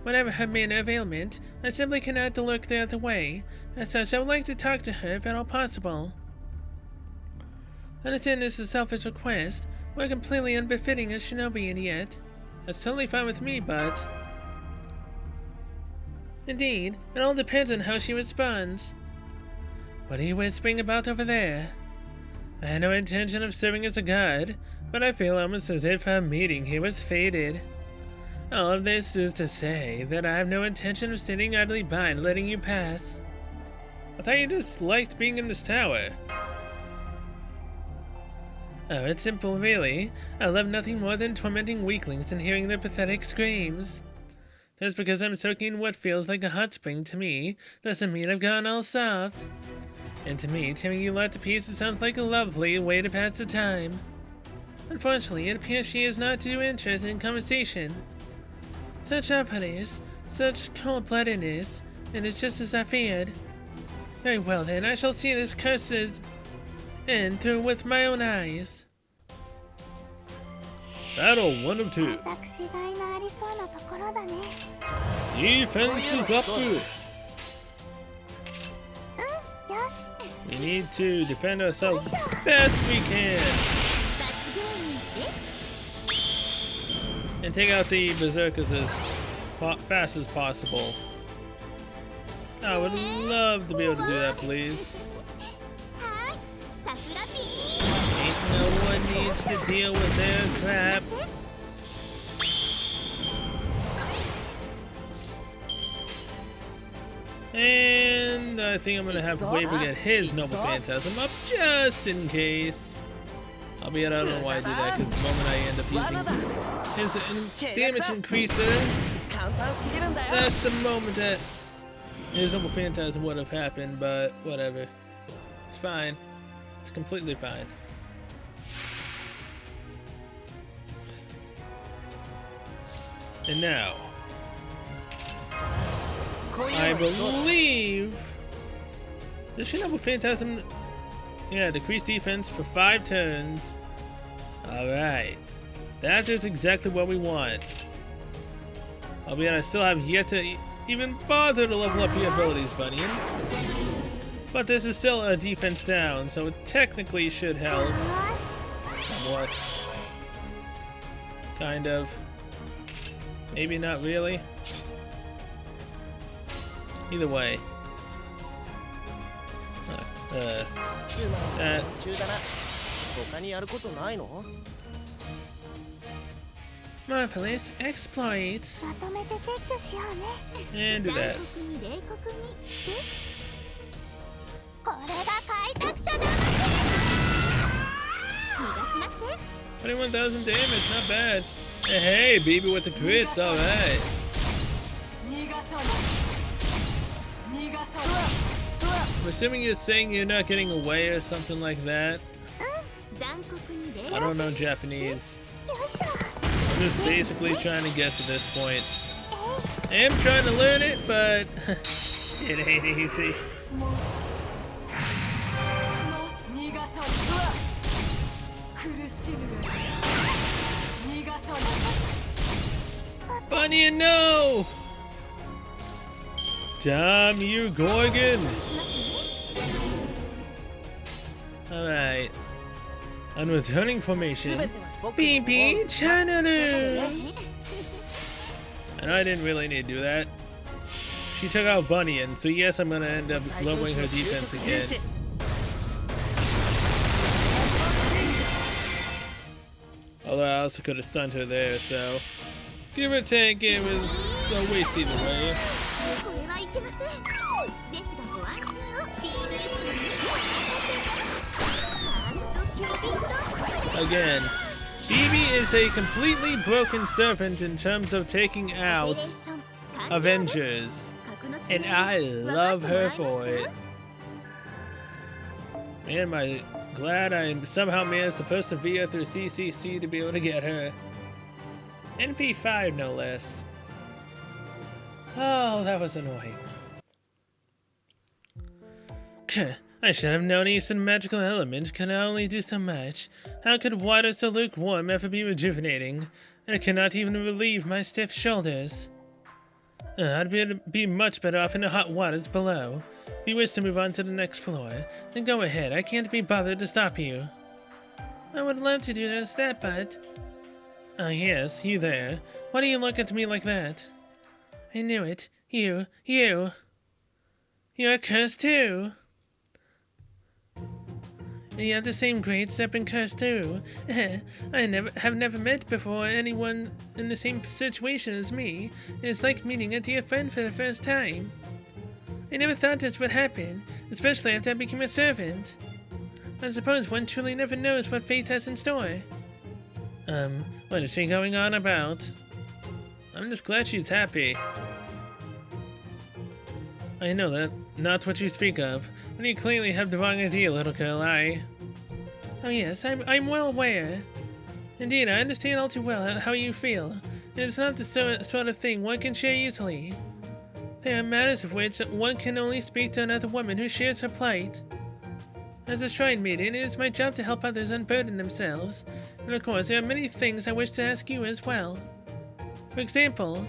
Whatever her manner of ailment, I simply cannot look the other way. As such, I would like to talk to her if at all possible. I understand this is a selfish request, but completely unbefitting a shinobi, and yet that's totally fine with me, but... Indeed, it all depends on how she responds. What are you whispering about over there? I had no intention of serving as a guard, but I feel almost as if our meeting here was fated. All of this is to say that I have no intention of standing idly by and letting you pass. I thought you just liked being in this tower. Oh, it's simple, really. I love nothing more than tormenting weaklings and hearing their pathetic screams. Just because I'm soaking in what feels like a hot spring to me, doesn't mean I've gone all soft. And to me, tearing you lot to pieces sounds like a lovely way to pass the time. Unfortunately, it appears she is not too interested in conversation. Such uppityness, such cold-bloodedness, and it's just as I feared. Very well then, I shall see this curse's end through with my own eyes. Battle 1 of 2. 私がいのありそうなところだね。 Defense is up. よし。 We need to defend ourselves best we can. And take out the berserkers as fast as possible. I would love to be able to do that, please. Ain't no one needs to deal with their crap. And I think I'm gonna have Waver get his Noble Phantasm up just in case. Albeit I don't know why I do that, because the moment I end up using his damage increaser, that's the moment that his Noble Phantasm would have happened, but whatever. It's fine. It's completely fine. And now, I believe the Shinobu Phantasm, yeah, decrease defense for 5 turns. Alright, that is exactly what we want. Albeit I still have yet to even bother to level up your abilities, buddy. But this is still a defense down, so it technically should help. Somewhat. Kind of. Maybe not really. Either way. That. Marvelous exploits. まとめて撤去しようね。 And do that. これが開拓者だ。逃がします。 21,000 damage, not bad. Hey, baby with the crits, alright. assuming you're saying you're not getting away or something like that. I don't know Japanese. I'm just basically trying to guess at this point. I am trying to learn it, but it ain't easy. Bunny, no! Damn you, Gorgon! Alright. On returning formation, BP Chanalu! I know I didn't really need to do that. She took out Bunyan, so yes, I'm gonna end up lowering her defense again. Although I also could have stunned her there, so give or take, it was a waste either way. Again, BB is a completely broken servant in terms of taking out Avengers, and I love her for it. Man, I'm glad I somehow managed to persevere through CCC to be able to get her. NP5 no less. Oh, that was annoying. I should have known Eastern magical element could only do so much. How could water so lukewarm ever be rejuvenating? I cannot even relieve my stiff shoulders. I'd be much better off in the hot waters below. If you wish to move on to the next floor, then go ahead. I can't be bothered to stop you. I would love to do just that, but... Oh yes, you there. Why do you look at me like that? I knew it. You. You're cursed too. And you have the same grade step and curse too. I have never met before anyone in the same situation as me. It's like meeting a dear friend for the first time. I never thought this would happen, especially after I became a servant. I suppose one truly never knows what fate has in store. What is she going on about? I'm just glad she's happy. I know that, not what you speak of, but you clearly have the wrong idea, little girl. Oh yes, I'm well aware. Indeed, I understand all too well how you feel. It is not the sort of thing one can share easily. There are matters of which one can only speak to another woman who shares her plight. As a shrine maiden, it is my job to help others unburden themselves, and of course there are many things I wish to ask you as well. For example,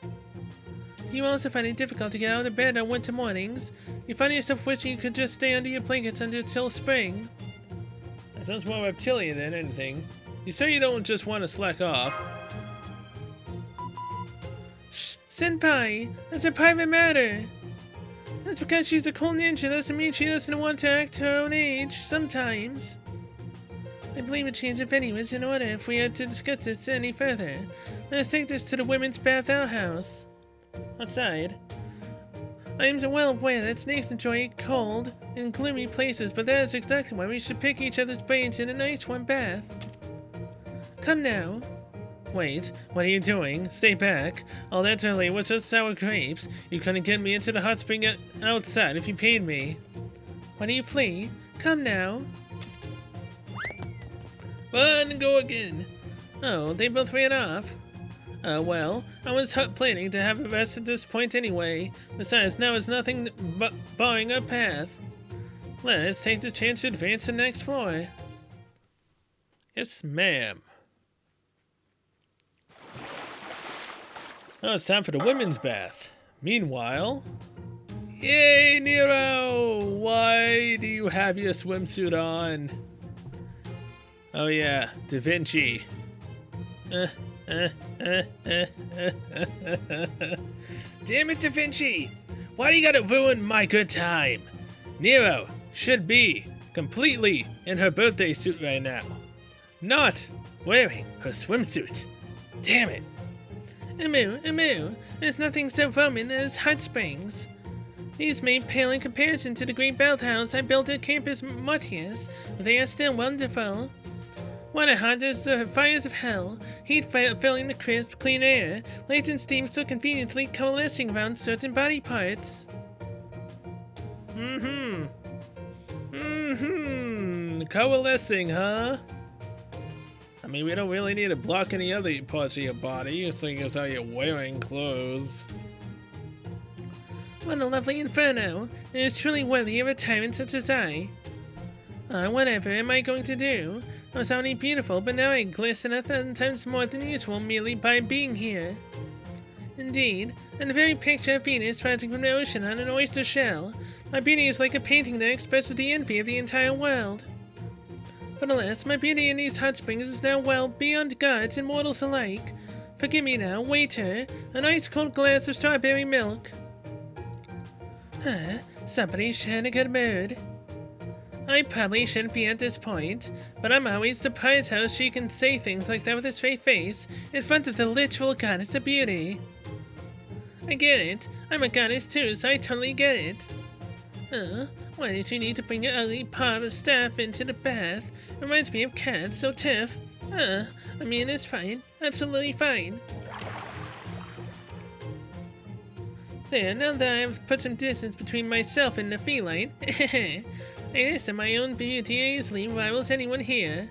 do you also find it difficult to get out of bed on winter mornings? You find yourself wishing you could just stay under your blankets until spring? That sounds more reptilian than anything. You say you don't just want to slack off. Shh, Senpai! That's a private matter! That's because she's a cool ninja doesn't mean she doesn't want to act her own age, sometimes. I believe a change of venue is in order if we are to discuss this any further. Let us take this to the women's bath outhouse. Outside. I am well aware that snakes enjoy cold and gloomy places, but that is exactly why we should pick each other's brains in a nice warm bath. Come now. Wait, what are you doing? Stay back. All that early was just sour grapes. You couldn't get me into the hot spring outside if you paid me. Why do you flee? Come now. Run and go again. Oh, they both ran off. Well, I was planning to have a rest at this point anyway. Besides, now is nothing but barring our path. Let's take the chance to advance to the next floor. Yes, ma'am. Oh, it's time for the women's bath. Meanwhile... Yay, Nero! Why do you have your swimsuit on? Oh yeah, Da Vinci. Damn it, Da Vinci! Why do you gotta ruin my good time? Nero should be completely in her birthday suit right now. Not wearing her swimsuit. Damn it. Amu, there's nothing so Roman as hot springs. These may pale in comparison to the great bathhouse I built at Campus Martius, but they are still wonderful. Water hot as the fires of hell, heat filling the crisp, clean air, latent steam so conveniently coalescing around certain body parts. Coalescing, huh? I mean, we don't really need to block any other parts of your body, seeing as how you're wearing clothes. What a lovely inferno! It is truly worthy of a tyrant such as I. Whatever am I going to do? I was already beautiful, but now I glisten 1,000 times more than usual merely by being here. Indeed, and the very picture of Venus rising from the ocean on an oyster shell, my beauty is like a painting that expresses the envy of the entire world. But alas, my beauty in these hot springs is now well beyond gods and mortals alike. Forgive me now, waiter, an ice-cold glass of strawberry milk. Somebody's sharing a good mood. I probably shouldn't be at this point, but I'm always surprised how she can say things like that with a straight face in front of the literal goddess of beauty. I get it. I'm a goddess too, so I totally get it. Why did you need to bring your ugly paw of staff into the bath? Reminds me of cats, so tiff. I mean, it's fine. Absolutely fine. There, now that I've put some distance between myself and the feline, I guess that my own beauty easily rivals anyone here.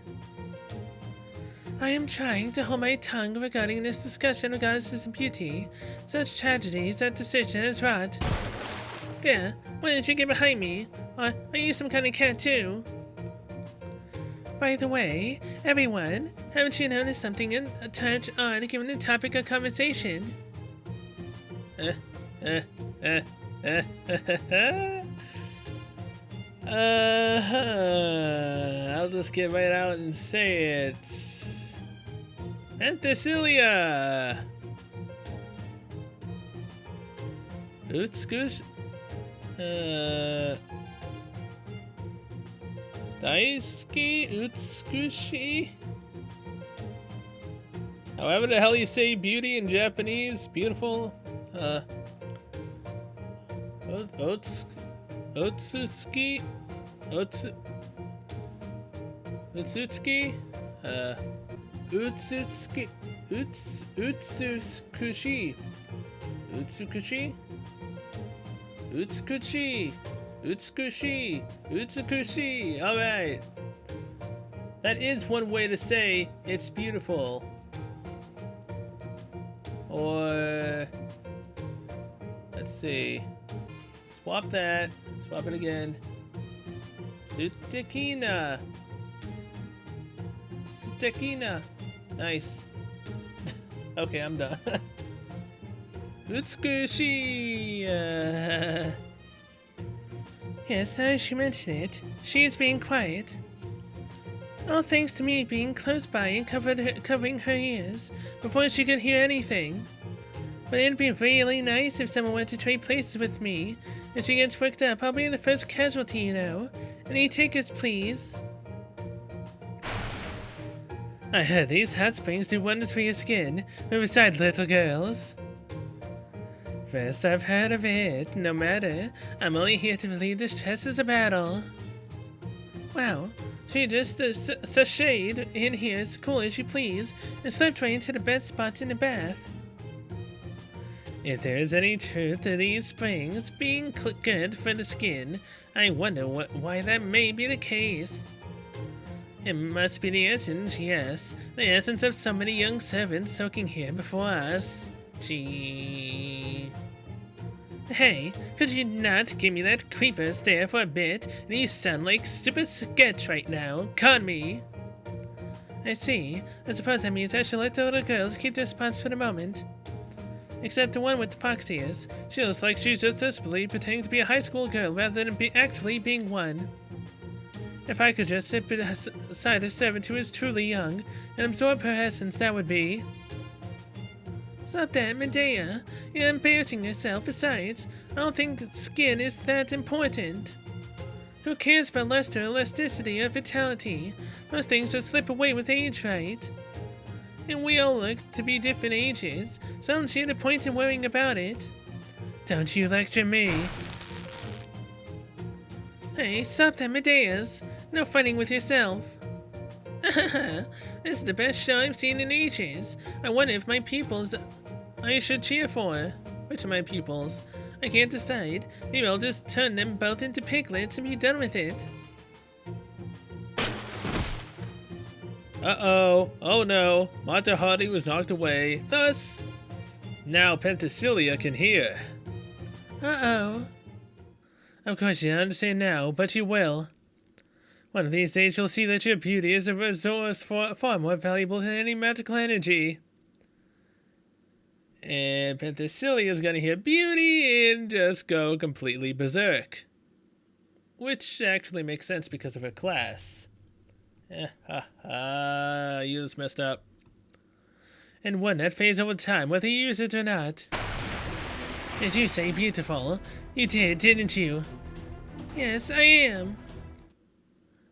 I am trying to hold my tongue regarding this discussion of goddesses and beauty, such tragedies that decision has wrought. Yeah, why didn't you get behind me? Are you some kind of cat too? By the way, everyone, haven't you noticed something a touch odd given the topic of conversation? I'll just get right out and say it. Penthesilea! Utskush? Daisuke? Utsukushi? However the hell you say beauty in Japanese, beautiful. Otsutsuki? Utsutsuki? Utsutsuki? Utsukushi? Utsukushi? Utsukushi! Utsukushi! Utsukushi! Alright. That is one way to say it's beautiful. Or... let's see. Swap that. Swap it again. Sutekina! Sutekina! Nice. Okay, I'm done. Utsukushi! Yes, now she mentioned it, she is being quiet. All thanks to me being close by and covering her ears before she could hear anything. But it'd be really nice if someone were to trade places with me. If she gets worked up, I'll be the first casualty, you know. Any takers, please? I heard these hot springs do wonders for your skin, but besides little girls. First I've heard of it. No matter. I'm only here to relieve the stresses of battle. Wow. She just sashayed in here as cool as you please and slept right into the best spot in the bath. If there is any truth to these springs being good for the skin, I wonder why that may be the case. It must be the essence, yes. The essence of so many young servants soaking here before us. Gee. Hey, could you not give me that creeper stare for a bit? You sound like super sketch right now. Con me. I see. I suppose that means I should let the little girls keep their spots for the moment. Except the one with the fox ears. She looks like she's just desperately pretending to be a high school girl rather than actually being one. If I could just sit beside a servant who is truly young and absorb her essence, that would be... Stop that, Medea. You're embarrassing yourself. Besides, I don't think skin is that important. Who cares about luster, elasticity, or vitality? Most things just slip away with age, right? And we all look to be different ages, so I don't see the point in worrying about it. Don't you lecture me. Hey, stop that, Medea's. No fighting with yourself. This is the best show I've seen in ages. I wonder if my pupils I should cheer for. Which of my pupils? I can't decide. Maybe I'll just turn them both into piglets and be done with it. Uh-oh. Oh no. Mata Hari was knocked away. Thus, now Penthesilea can hear. Uh-oh. Of course you don't understand now, but you will. One of these days you'll see that your beauty is a resource far more valuable than any magical energy. And Penthesilea is gonna hear beauty and just go completely berserk. Which actually makes sense because of her class. You just messed up. And one that fades over time, whether you use it or not. Did you say beautiful? You did, didn't you? Yes, I am.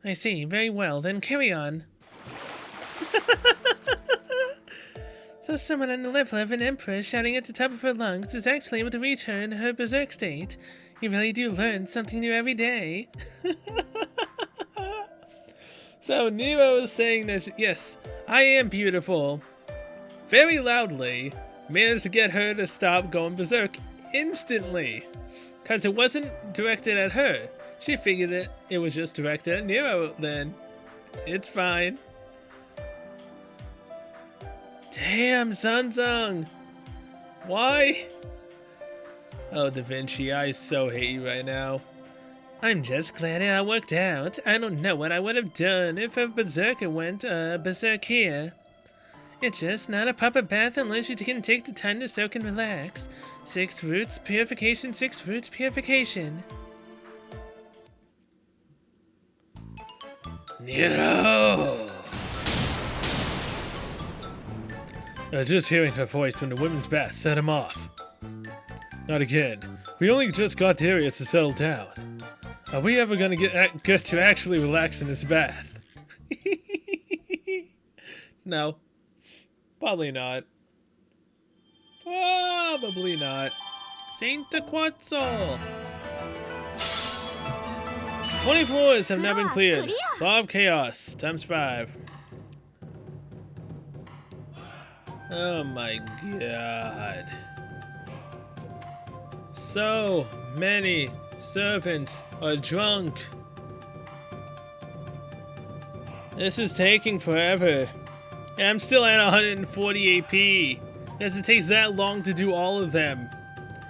I see, very well, then carry on. So someone on the level of an empress shouting at the top of her lungs is actually able to reach her in her berserk state. You really do learn something new every day. So Nero is saying that, yes, I am beautiful. Very loudly. Managed to get her to stop going berserk instantly. Because it wasn't directed at her. She figured that it was just directed at Nero then. It's fine. Damn, Sunzung! Why? Oh, Da Vinci, I so hate you right now. I'm just glad it all worked out. I don't know what I would have done if a berserker went berserk here. It's just not a proper bath unless you can take the time to soak and relax. 6 roots, purification, 6 roots, purification. Nero! Just hearing her voice from the women's bath set him off. Not again. We only just got the areas to settle down. Are we ever gonna get to actually relax in this bath? No. Probably not. Probably not. Saint Quetzal! 20 floors have now been cleared. Law of Chaos, times 5. Oh my god. So many servants are drunk. This is taking forever. And I'm still at 140 AP. Because it takes that long to do all of them.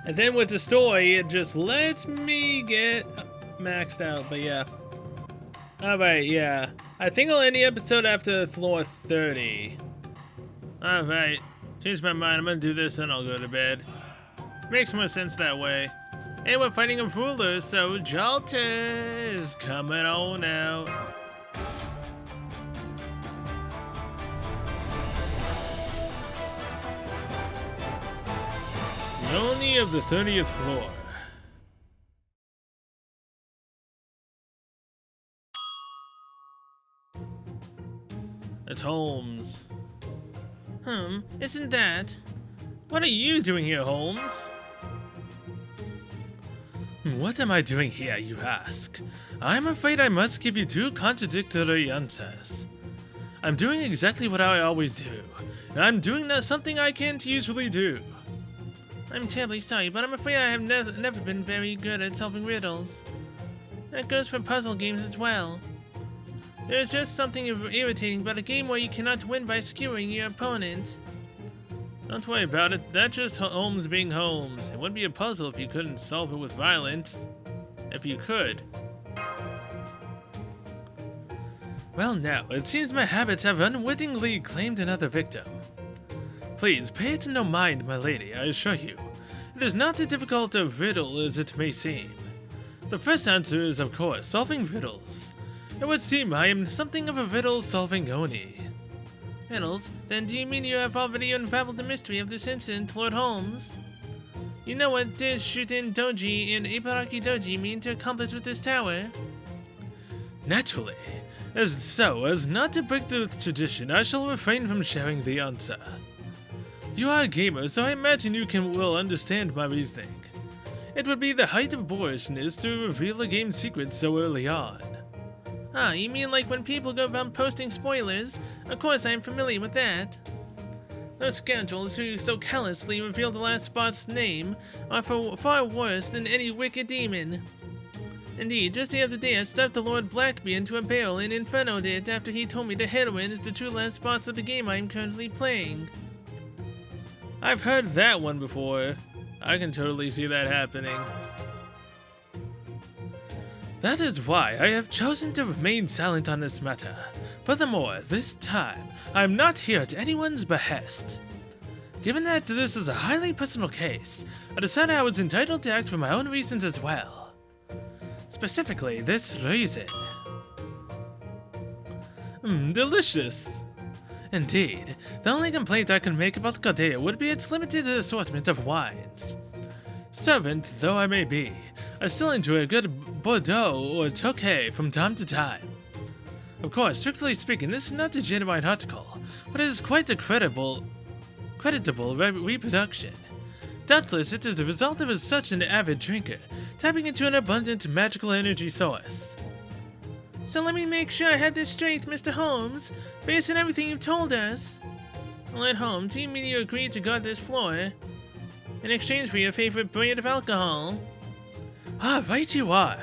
And then with the story, it just lets me get maxed out, but yeah. Alright, yeah. I think I'll end the episode after floor 30. Alright. Changed my mind. I'm gonna do this, then I'll go to bed. Makes more sense that way. Hey, we're fighting a ruler, so Jalta is coming on out. Only of the 30th floor. It's Holmes. Isn't that? What are you doing here, Holmes? What am I doing here, you ask? I'm afraid I must give you 2 contradictory answers. I'm doing exactly what I always do, and I'm doing something I can't usually do. I'm terribly sorry, but I'm afraid I have never been very good at solving riddles. That goes for puzzle games as well. There's just something irritating about a game where you cannot win by skewering your opponent. Don't worry about it, that's just Holmes being Holmes. It wouldn't be a puzzle if you couldn't solve it with violence. If you could. Well now, it seems my habits have unwittingly claimed another victim. Please, pay it no mind, my lady, I assure you. It is not as difficult a riddle as it may seem. The first answer is, of course, solving riddles. It would seem I am something of a riddle-solving Oni. Riddles? Then do you mean you have already unraveled the mystery of this incident, Lord Holmes? You know what this Shuten Doji and Ibaraki Doji mean to accomplish with this tower? Naturally. As not to break the tradition, I shall refrain from sharing the answer. You are a gamer, so I imagine you will understand my reasoning. It would be the height of boorishness to reveal a game secret so early on. Ah, you mean like when people go around posting spoilers? Of course, I am familiar with that. Those scoundrels who so callously revealed the last spot's name are far worse than any wicked demon. Indeed, just the other day I stuffed the Lord Blackbeard into a barrel and infernoed it after he told me the heroine is the true last boss of the game I am currently playing. I've heard that one before. I can totally see that happening. That is why I have chosen to remain silent on this matter. Furthermore, this time, I am not here at anyone's behest. Given that this is a highly personal case, I decided I was entitled to act for my own reasons as well. Specifically, this reason. Delicious. Indeed, the only complaint I can make about Pagoda would be its limited assortment of wines. Servant though I may be, I still enjoy a good Bordeaux or Tokay from time to time. Of course, strictly speaking, this is not a genuine article, but it is quite a creditable reproduction. Doubtless, it is the result of such an avid drinker, tapping into an abundant magical energy source. So let me make sure I have this straight, Mr. Holmes. Based on everything you've told us. Well, at home, do you mean you agreed to guard this floor in exchange for your favorite brand of alcohol? Ah, right you are.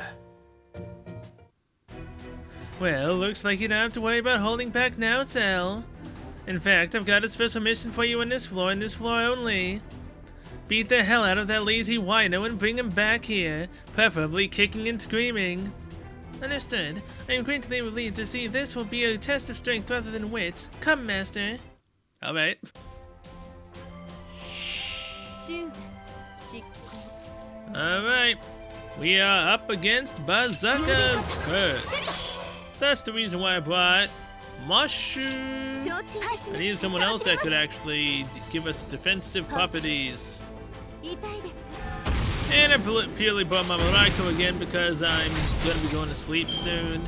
Well, looks like you don't have to worry about holding back now, Sal. In fact, I've got a special mission for you on this floor and this floor only. Beat the hell out of that lazy wino and bring him back here, preferably kicking and screaming. Understood. I am greatly relieved to see this will be a test of strength rather than wit. Come, master. Alright. Alright. We are up against Bazaka's curse. That's the reason why I brought Mushu. I need someone else that could actually give us defensive properties. And I purely brought my Mariko again because I'm going to be going to sleep soon.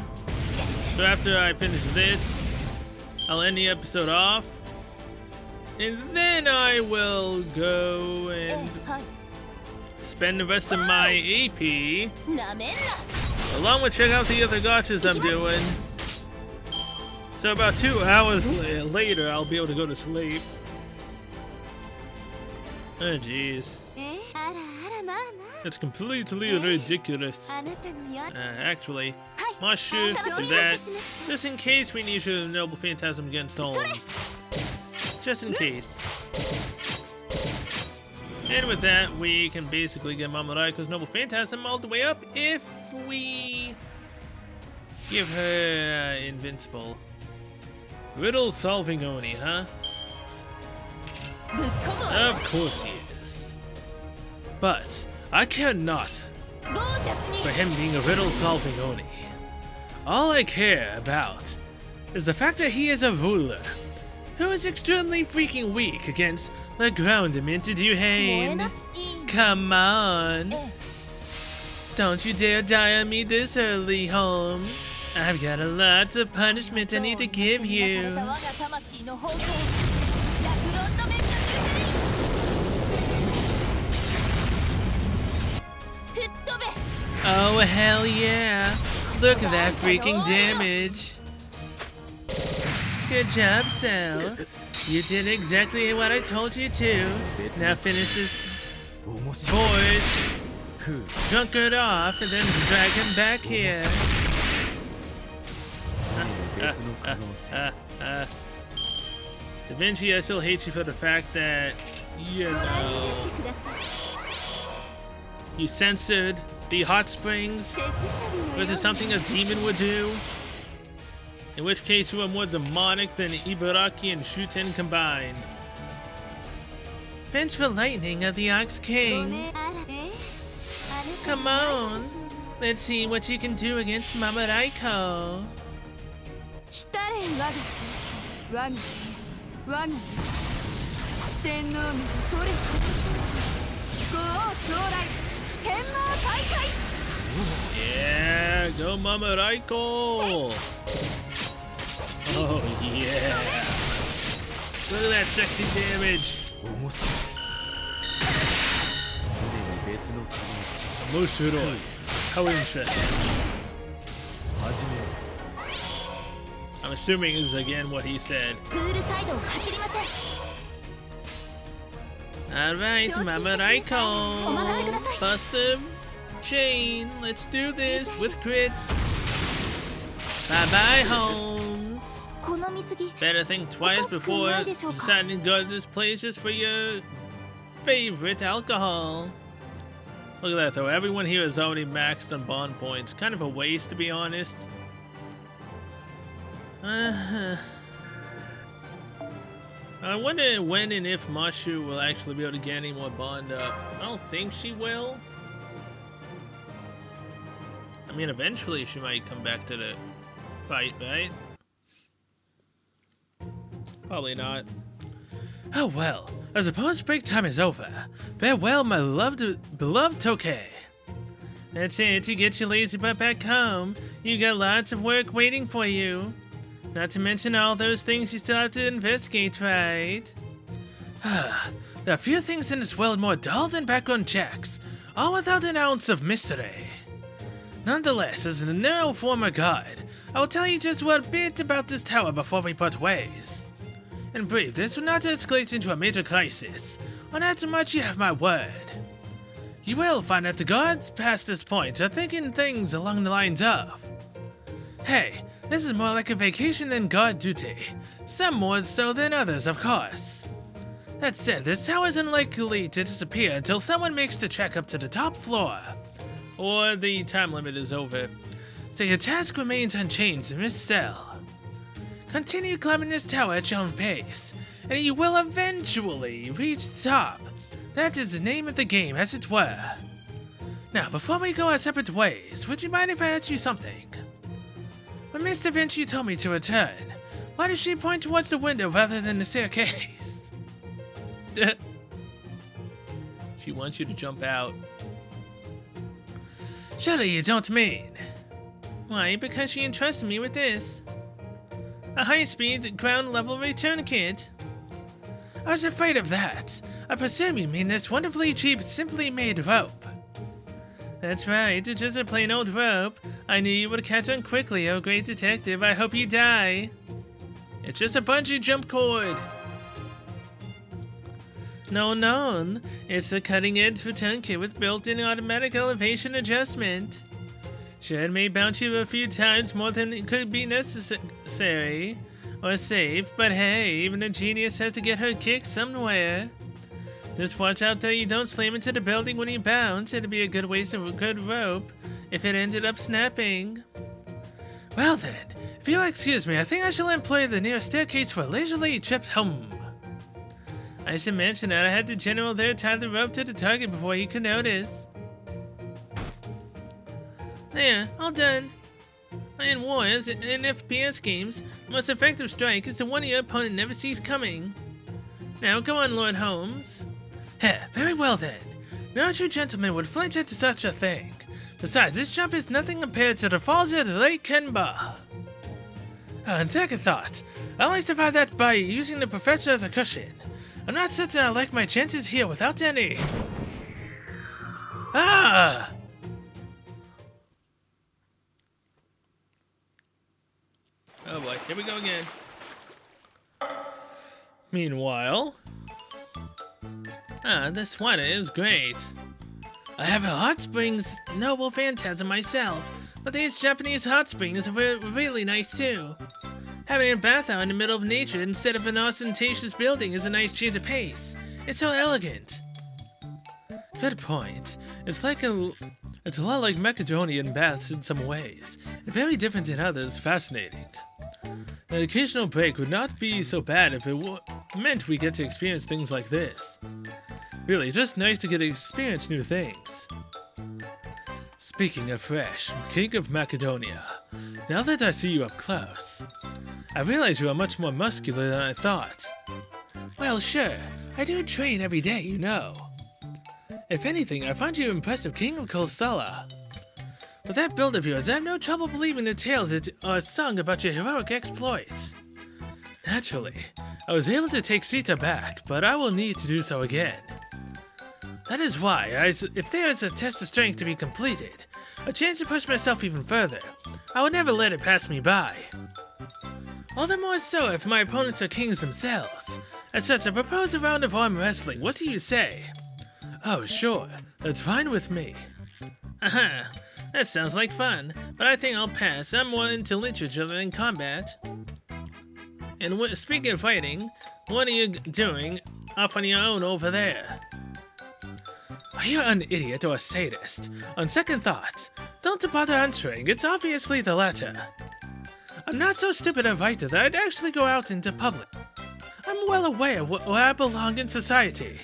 So after I finish this, I'll end the episode off. And then I will go and spend the rest of my AP, along with check out the other gotchas I'm doing. So about 2 hours later, I'll be able to go to sleep. Oh jeez. It's completely ridiculous. Actually, Mushu, do that, just in case we need to Noble Phantasm against Holmes. Just in case. And with that, we can basically get Mamariko's Noble Phantasm all the way up if we give her Invincible. Riddle solving Oni, huh? Of course he is. But I care not for him being a riddle-solving Oni. All I care about is the fact that he is a ruler who is extremely freaking weak against the ground-demented Yuhane. Come on. Don't you dare die on me this early, Holmes. I've got a lot of punishment I need to give you. Oh, hell yeah. Look at that freaking damage. Good job, Sal. You did exactly what I told you to. Now finish this boy drunkard off and then drag him back here. Da Vinci, I still hate you for the fact that, you know, you censored the hot springs, which is something a demon would do. In which case you are more demonic than Ibaraki and Shuten combined. Vengeful lightning of the Ox King. Come on, let's see what you can do against Mamariko. Yeah, go Mamariko! Oh yeah! Look at that sexy damage! Mushuroi. How interesting. I'm assuming is again what he said. Alright, Mama Raiko. Buster Chain. Let's do this with crits. Bye-bye, Holmes. この水着 Better think twice おかしく before ないでしょうか？ deciding to go to this place just for your favorite alcohol. Look at that though, everyone here is already maxed on bond points. Kind of a waste, to be honest. I wonder when and if Mashu will actually be able to get any more bond up. I don't think she will. I mean, eventually she might come back to the fight, right? Probably not. Oh well, I suppose break time is over. Farewell, my beloved Tokay. That's it, you get your lazy butt back home. You got lots of work waiting for you. Not to mention all those things you still have to investigate, right? There are few things in this world more dull than background checks, all without an ounce of mystery. Nonetheless, as a no former guide, I will tell you just a bit about this tower before we part ways. In brief, this will not escalate into a major crisis. On that much you have my word. You will find that the guards past this point are thinking things along the lines of, hey, this is more like a vacation than guard duty. Some more so than others, of course. That said, this tower is unlikely to disappear until someone makes the trek up to the top floor. Or the time limit is over. So your task remains unchanged in this cell. Continue climbing this tower at your own pace, and you will eventually reach the top. That is the name of the game, as it were. Now, before we go our separate ways, would you mind if I asked you something? When Miss Da Vinci told me to return, why did she point towards the window rather than the staircase? She wants you to jump out. Surely you don't mean. Why, because she entrusted me with this. A high-speed, ground-level return kit. I was afraid of that. I presume you mean this wonderfully cheap, simply made rope. That's right, it's just a plain old rope. I knew you would catch on quickly, oh great detective. I hope you die. It's just a bungee jump cord. No, it's a cutting-edge return kit with built-in automatic elevation adjustment. Sure, it may bounce you a few times more than it could be necessary or safe, but hey, even a genius has to get her kick somewhere. Just watch out that you don't slam into the building when you bounce. It'd be a good waste of a good rope if it ended up snapping. Well then, if you'll excuse me, I think I shall employ the nearest staircase for a leisurely trip home. I should mention that I had the general there tie the rope to the target before he could notice. There, all done. In wars and FPS games, the most effective strike is the one your opponent never sees coming. Now go on, Lord Holmes. Heh, very well then. No true gentleman would flinch at such a thing. Besides, this jump is nothing compared to the falls at Lake Kenba. On second thought, I only survived that by using the professor as a cushion. I'm not certain I like my chances here without any. Ah! Oh boy, here we go again. Meanwhile... this water is great. I have a hot springs noble phantasm myself, but these Japanese hot springs are really nice too. Having a bath out in the middle of nature instead of an ostentatious building is a nice change of pace. It's so elegant. Good point. It's a lot like Macedonian baths in some ways, and very different in others. Fascinating. An occasional break would not be so bad if it meant we get to experience things like this. Really, just nice to get to experience new things. Speaking of fresh, King of Macedonia, now that I see you up close, I realize you are much more muscular than I thought. Well, sure, I do train every day, you know. If anything, I find you impressive, King of Kostala. With that build of yours, I have no trouble believing the tales that are sung about your heroic exploits. Naturally, I was able to take Sita back, but I will need to do so again. That is why, if there is a test of strength to be completed, a chance to push myself even further, I would never let it pass me by. All the more so if my opponents are kings themselves, As such, I propose a round of arm wrestling. What do you say? Oh, sure. That's fine with me. Aha! That sounds like fun, but I think I'll pass. I'm more into literature than combat. And speaking of fighting, what are you doing off on your own over there? Are you an idiot or a sadist? On second thoughts, don't bother answering. It's obviously the latter. I'm not so stupid a writer that I'd actually go out into public. I'm well aware where I belong in society.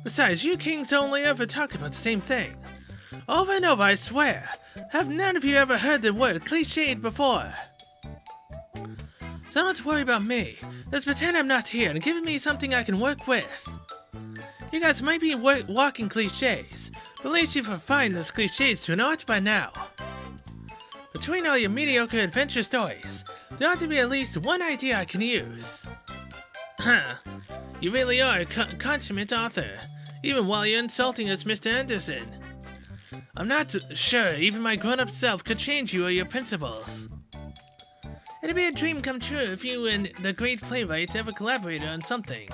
Besides, you kings only ever talk about the same thing. Over and over, I swear. Have none of you ever heard the word cliched before? So don't worry about me. Just pretend I'm not here and give me something I can work with. You guys might be walking cliches, but at least you've refined those cliches to an art by now. Between all your mediocre adventure stories, there ought to be at least one idea I can use. Huh. You really are a consummate author, even while you're insulting us, Mr. Anderson. I'm not sure even my grown-up self could change you or your principles. It'd be a dream come true if you and the great playwright ever collaborated on something.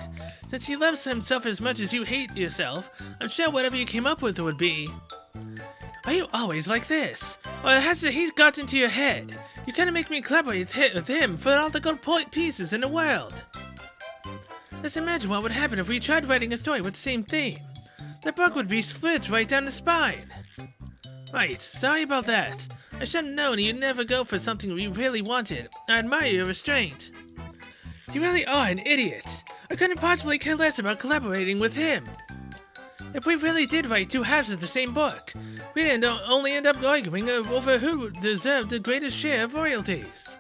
Since he loves himself as much as you hate yourself, I'm sure whatever you came up with would be... Are you always like this? Or has the heat got into your head? You kinda make me collaborate with him for all the good pieces in the world. Just imagine what would happen if we tried writing a story with the same theme. The book would be split right down the spine. Right, sorry about that. I should have known you'd never go for something we really wanted. I admire your restraint. You really are an idiot. I couldn't possibly care less about collaborating with him. If we really did write two halves of the same book, we'd only end up arguing over who deserved the greatest share of royalties.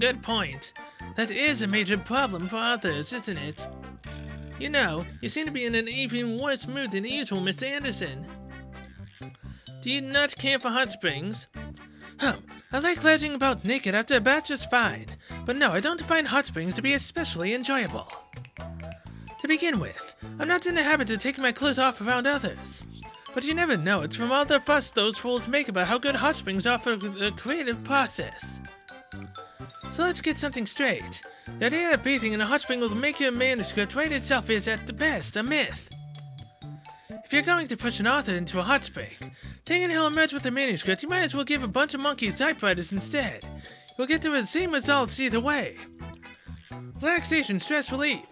Good point. That is a major problem for authors, isn't it? You know, you seem to be in an even worse mood than usual, Mr. Anderson. Do you not care for hot springs? I like lounging about naked after a bath just fine, but no, I don't find hot springs to be especially enjoyable. To begin with, I'm not in the habit of taking my clothes off around others. But you never know, it's from all the fuss those fools make about how good hot springs are for the creative process. So let's get something straight. The idea that bathing in a hot spring will make your manuscript write itself is, at the best, a myth. If you're going to push an author into a hot spring, thinking he'll emerge with a manuscript, you might as well give a bunch of monkeys typewriters instead. You'll get the same results either way. Relaxation, stress relief,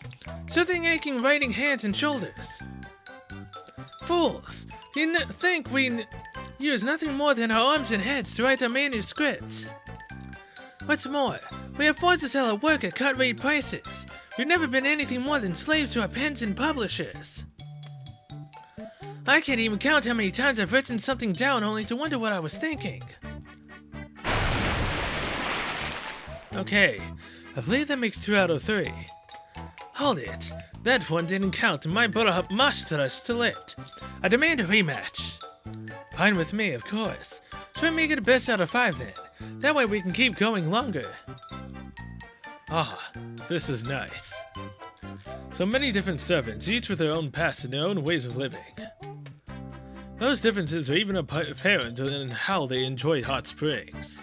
soothing aching writing hands and shoulders. Fools! Do you think we use nothing more than our arms and heads to write our manuscripts? What's more, we are forced to sell our work at cut-rate prices. We've never been anything more than slaves to our pens and publishers. I can't even count how many times I've written something down only to wonder what I was thinking. Okay, I believe that makes 2 out of 3. Hold it, that one didn't count and my butter must still it. I demand a rematch. Fine with me, of course. Try and make it a best out of 5 then. That way we can keep going longer. Ah, this is nice. So many different servants, each with their own past and their own ways of living. Those differences are even apparent in how they enjoy hot springs.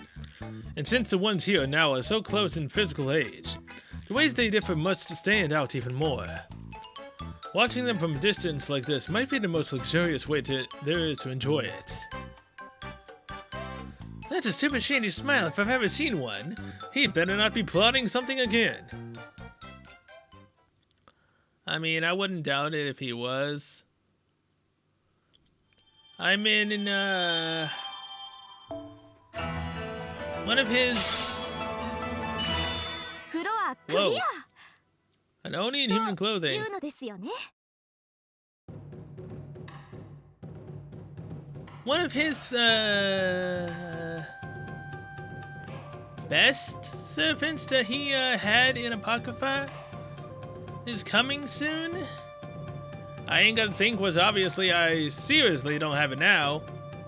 And since the ones here now are so close in physical age, the ways they differ must stand out even more. Watching them from a distance like this might be the most luxurious way there is to enjoy it. That's a super shady smile if I've ever seen one. He'd better not be plotting something again. I mean, I wouldn't doubt it if he was. I'm in one of his... Whoa. An Oni in human clothing. One of his, best servants that he, had in Apocrypha is coming soon? I ain't gonna think was obviously I seriously don't have it now.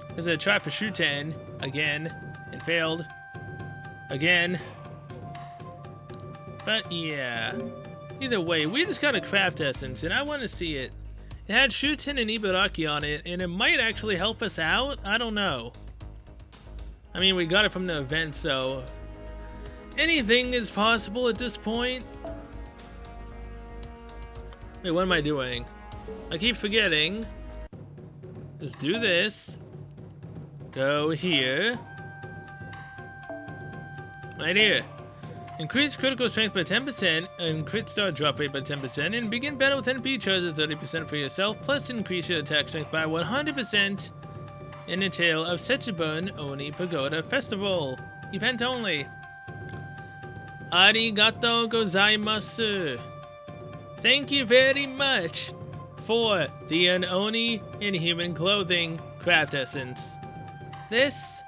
Because I tried for Shuten again and failed again. But yeah, either way, we just got a craft essence and I want to see it. It had Shuten and Ibaraki on it and it might actually help us out. I don't know. I mean, we got it from the event, so anything is possible at this point. Wait, what am I doing? I keep forgetting. Let's do this. Go here. Right here. Increase critical strength by 10%, and crit star drop rate by 10%, and begin battle with NP charge at 30% for yourself, plus increase your attack strength by 100% in the Tale of Sechibun Oni Pagoda Festival. Event only. Arigato gozaimasu. Thank you very much for the Oni Inhuman Clothing Craft Essence. This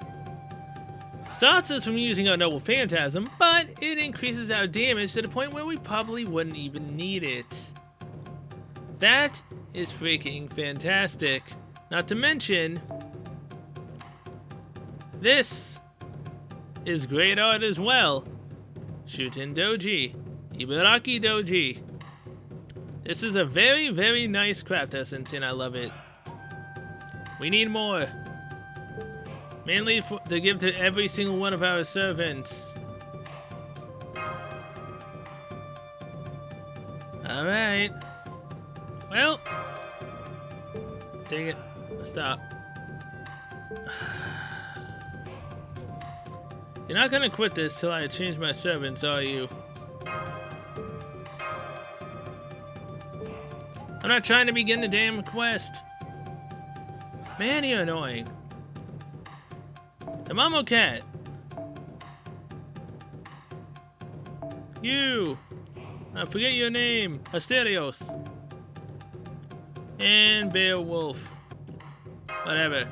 stops us from using our Noble Phantasm, but it increases our damage to the point where we probably wouldn't even need it. That is freaking fantastic. Not to mention, this is great art as well. Shuten Doji, Ibaraki Doji. This is a very, very nice craft essence, and I love it. We need more. Mainly to give to every single one of our servants. Alright. Well. Dang it. Stop. You're not gonna quit this till I change my servants, are you? I'm not trying to begin the damn quest. Man, you're annoying. Tamamo Cat. You. I forget your name. Asterios. And Beowulf. Whatever.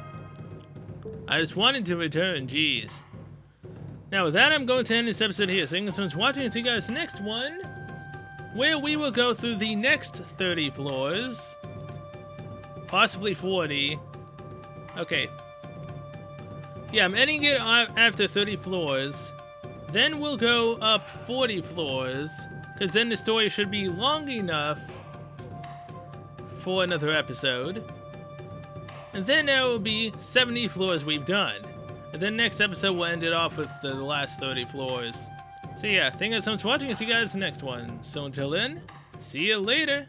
I just wanted to return, jeez. Now with that, I'm going to end this episode here. Thank you so much for watching. See you guys next one, where we will go through the next 30 floors. Possibly 40. Okay. Yeah, I'm ending it after 30 floors. Then we'll go up 40 floors, because then the story should be long enough for another episode. And then there will be 70 floors we've done. And then next episode we'll end it off with the last 30 floors. So yeah, thank you guys so much for watching, and see you guys next one. So until then, see you later.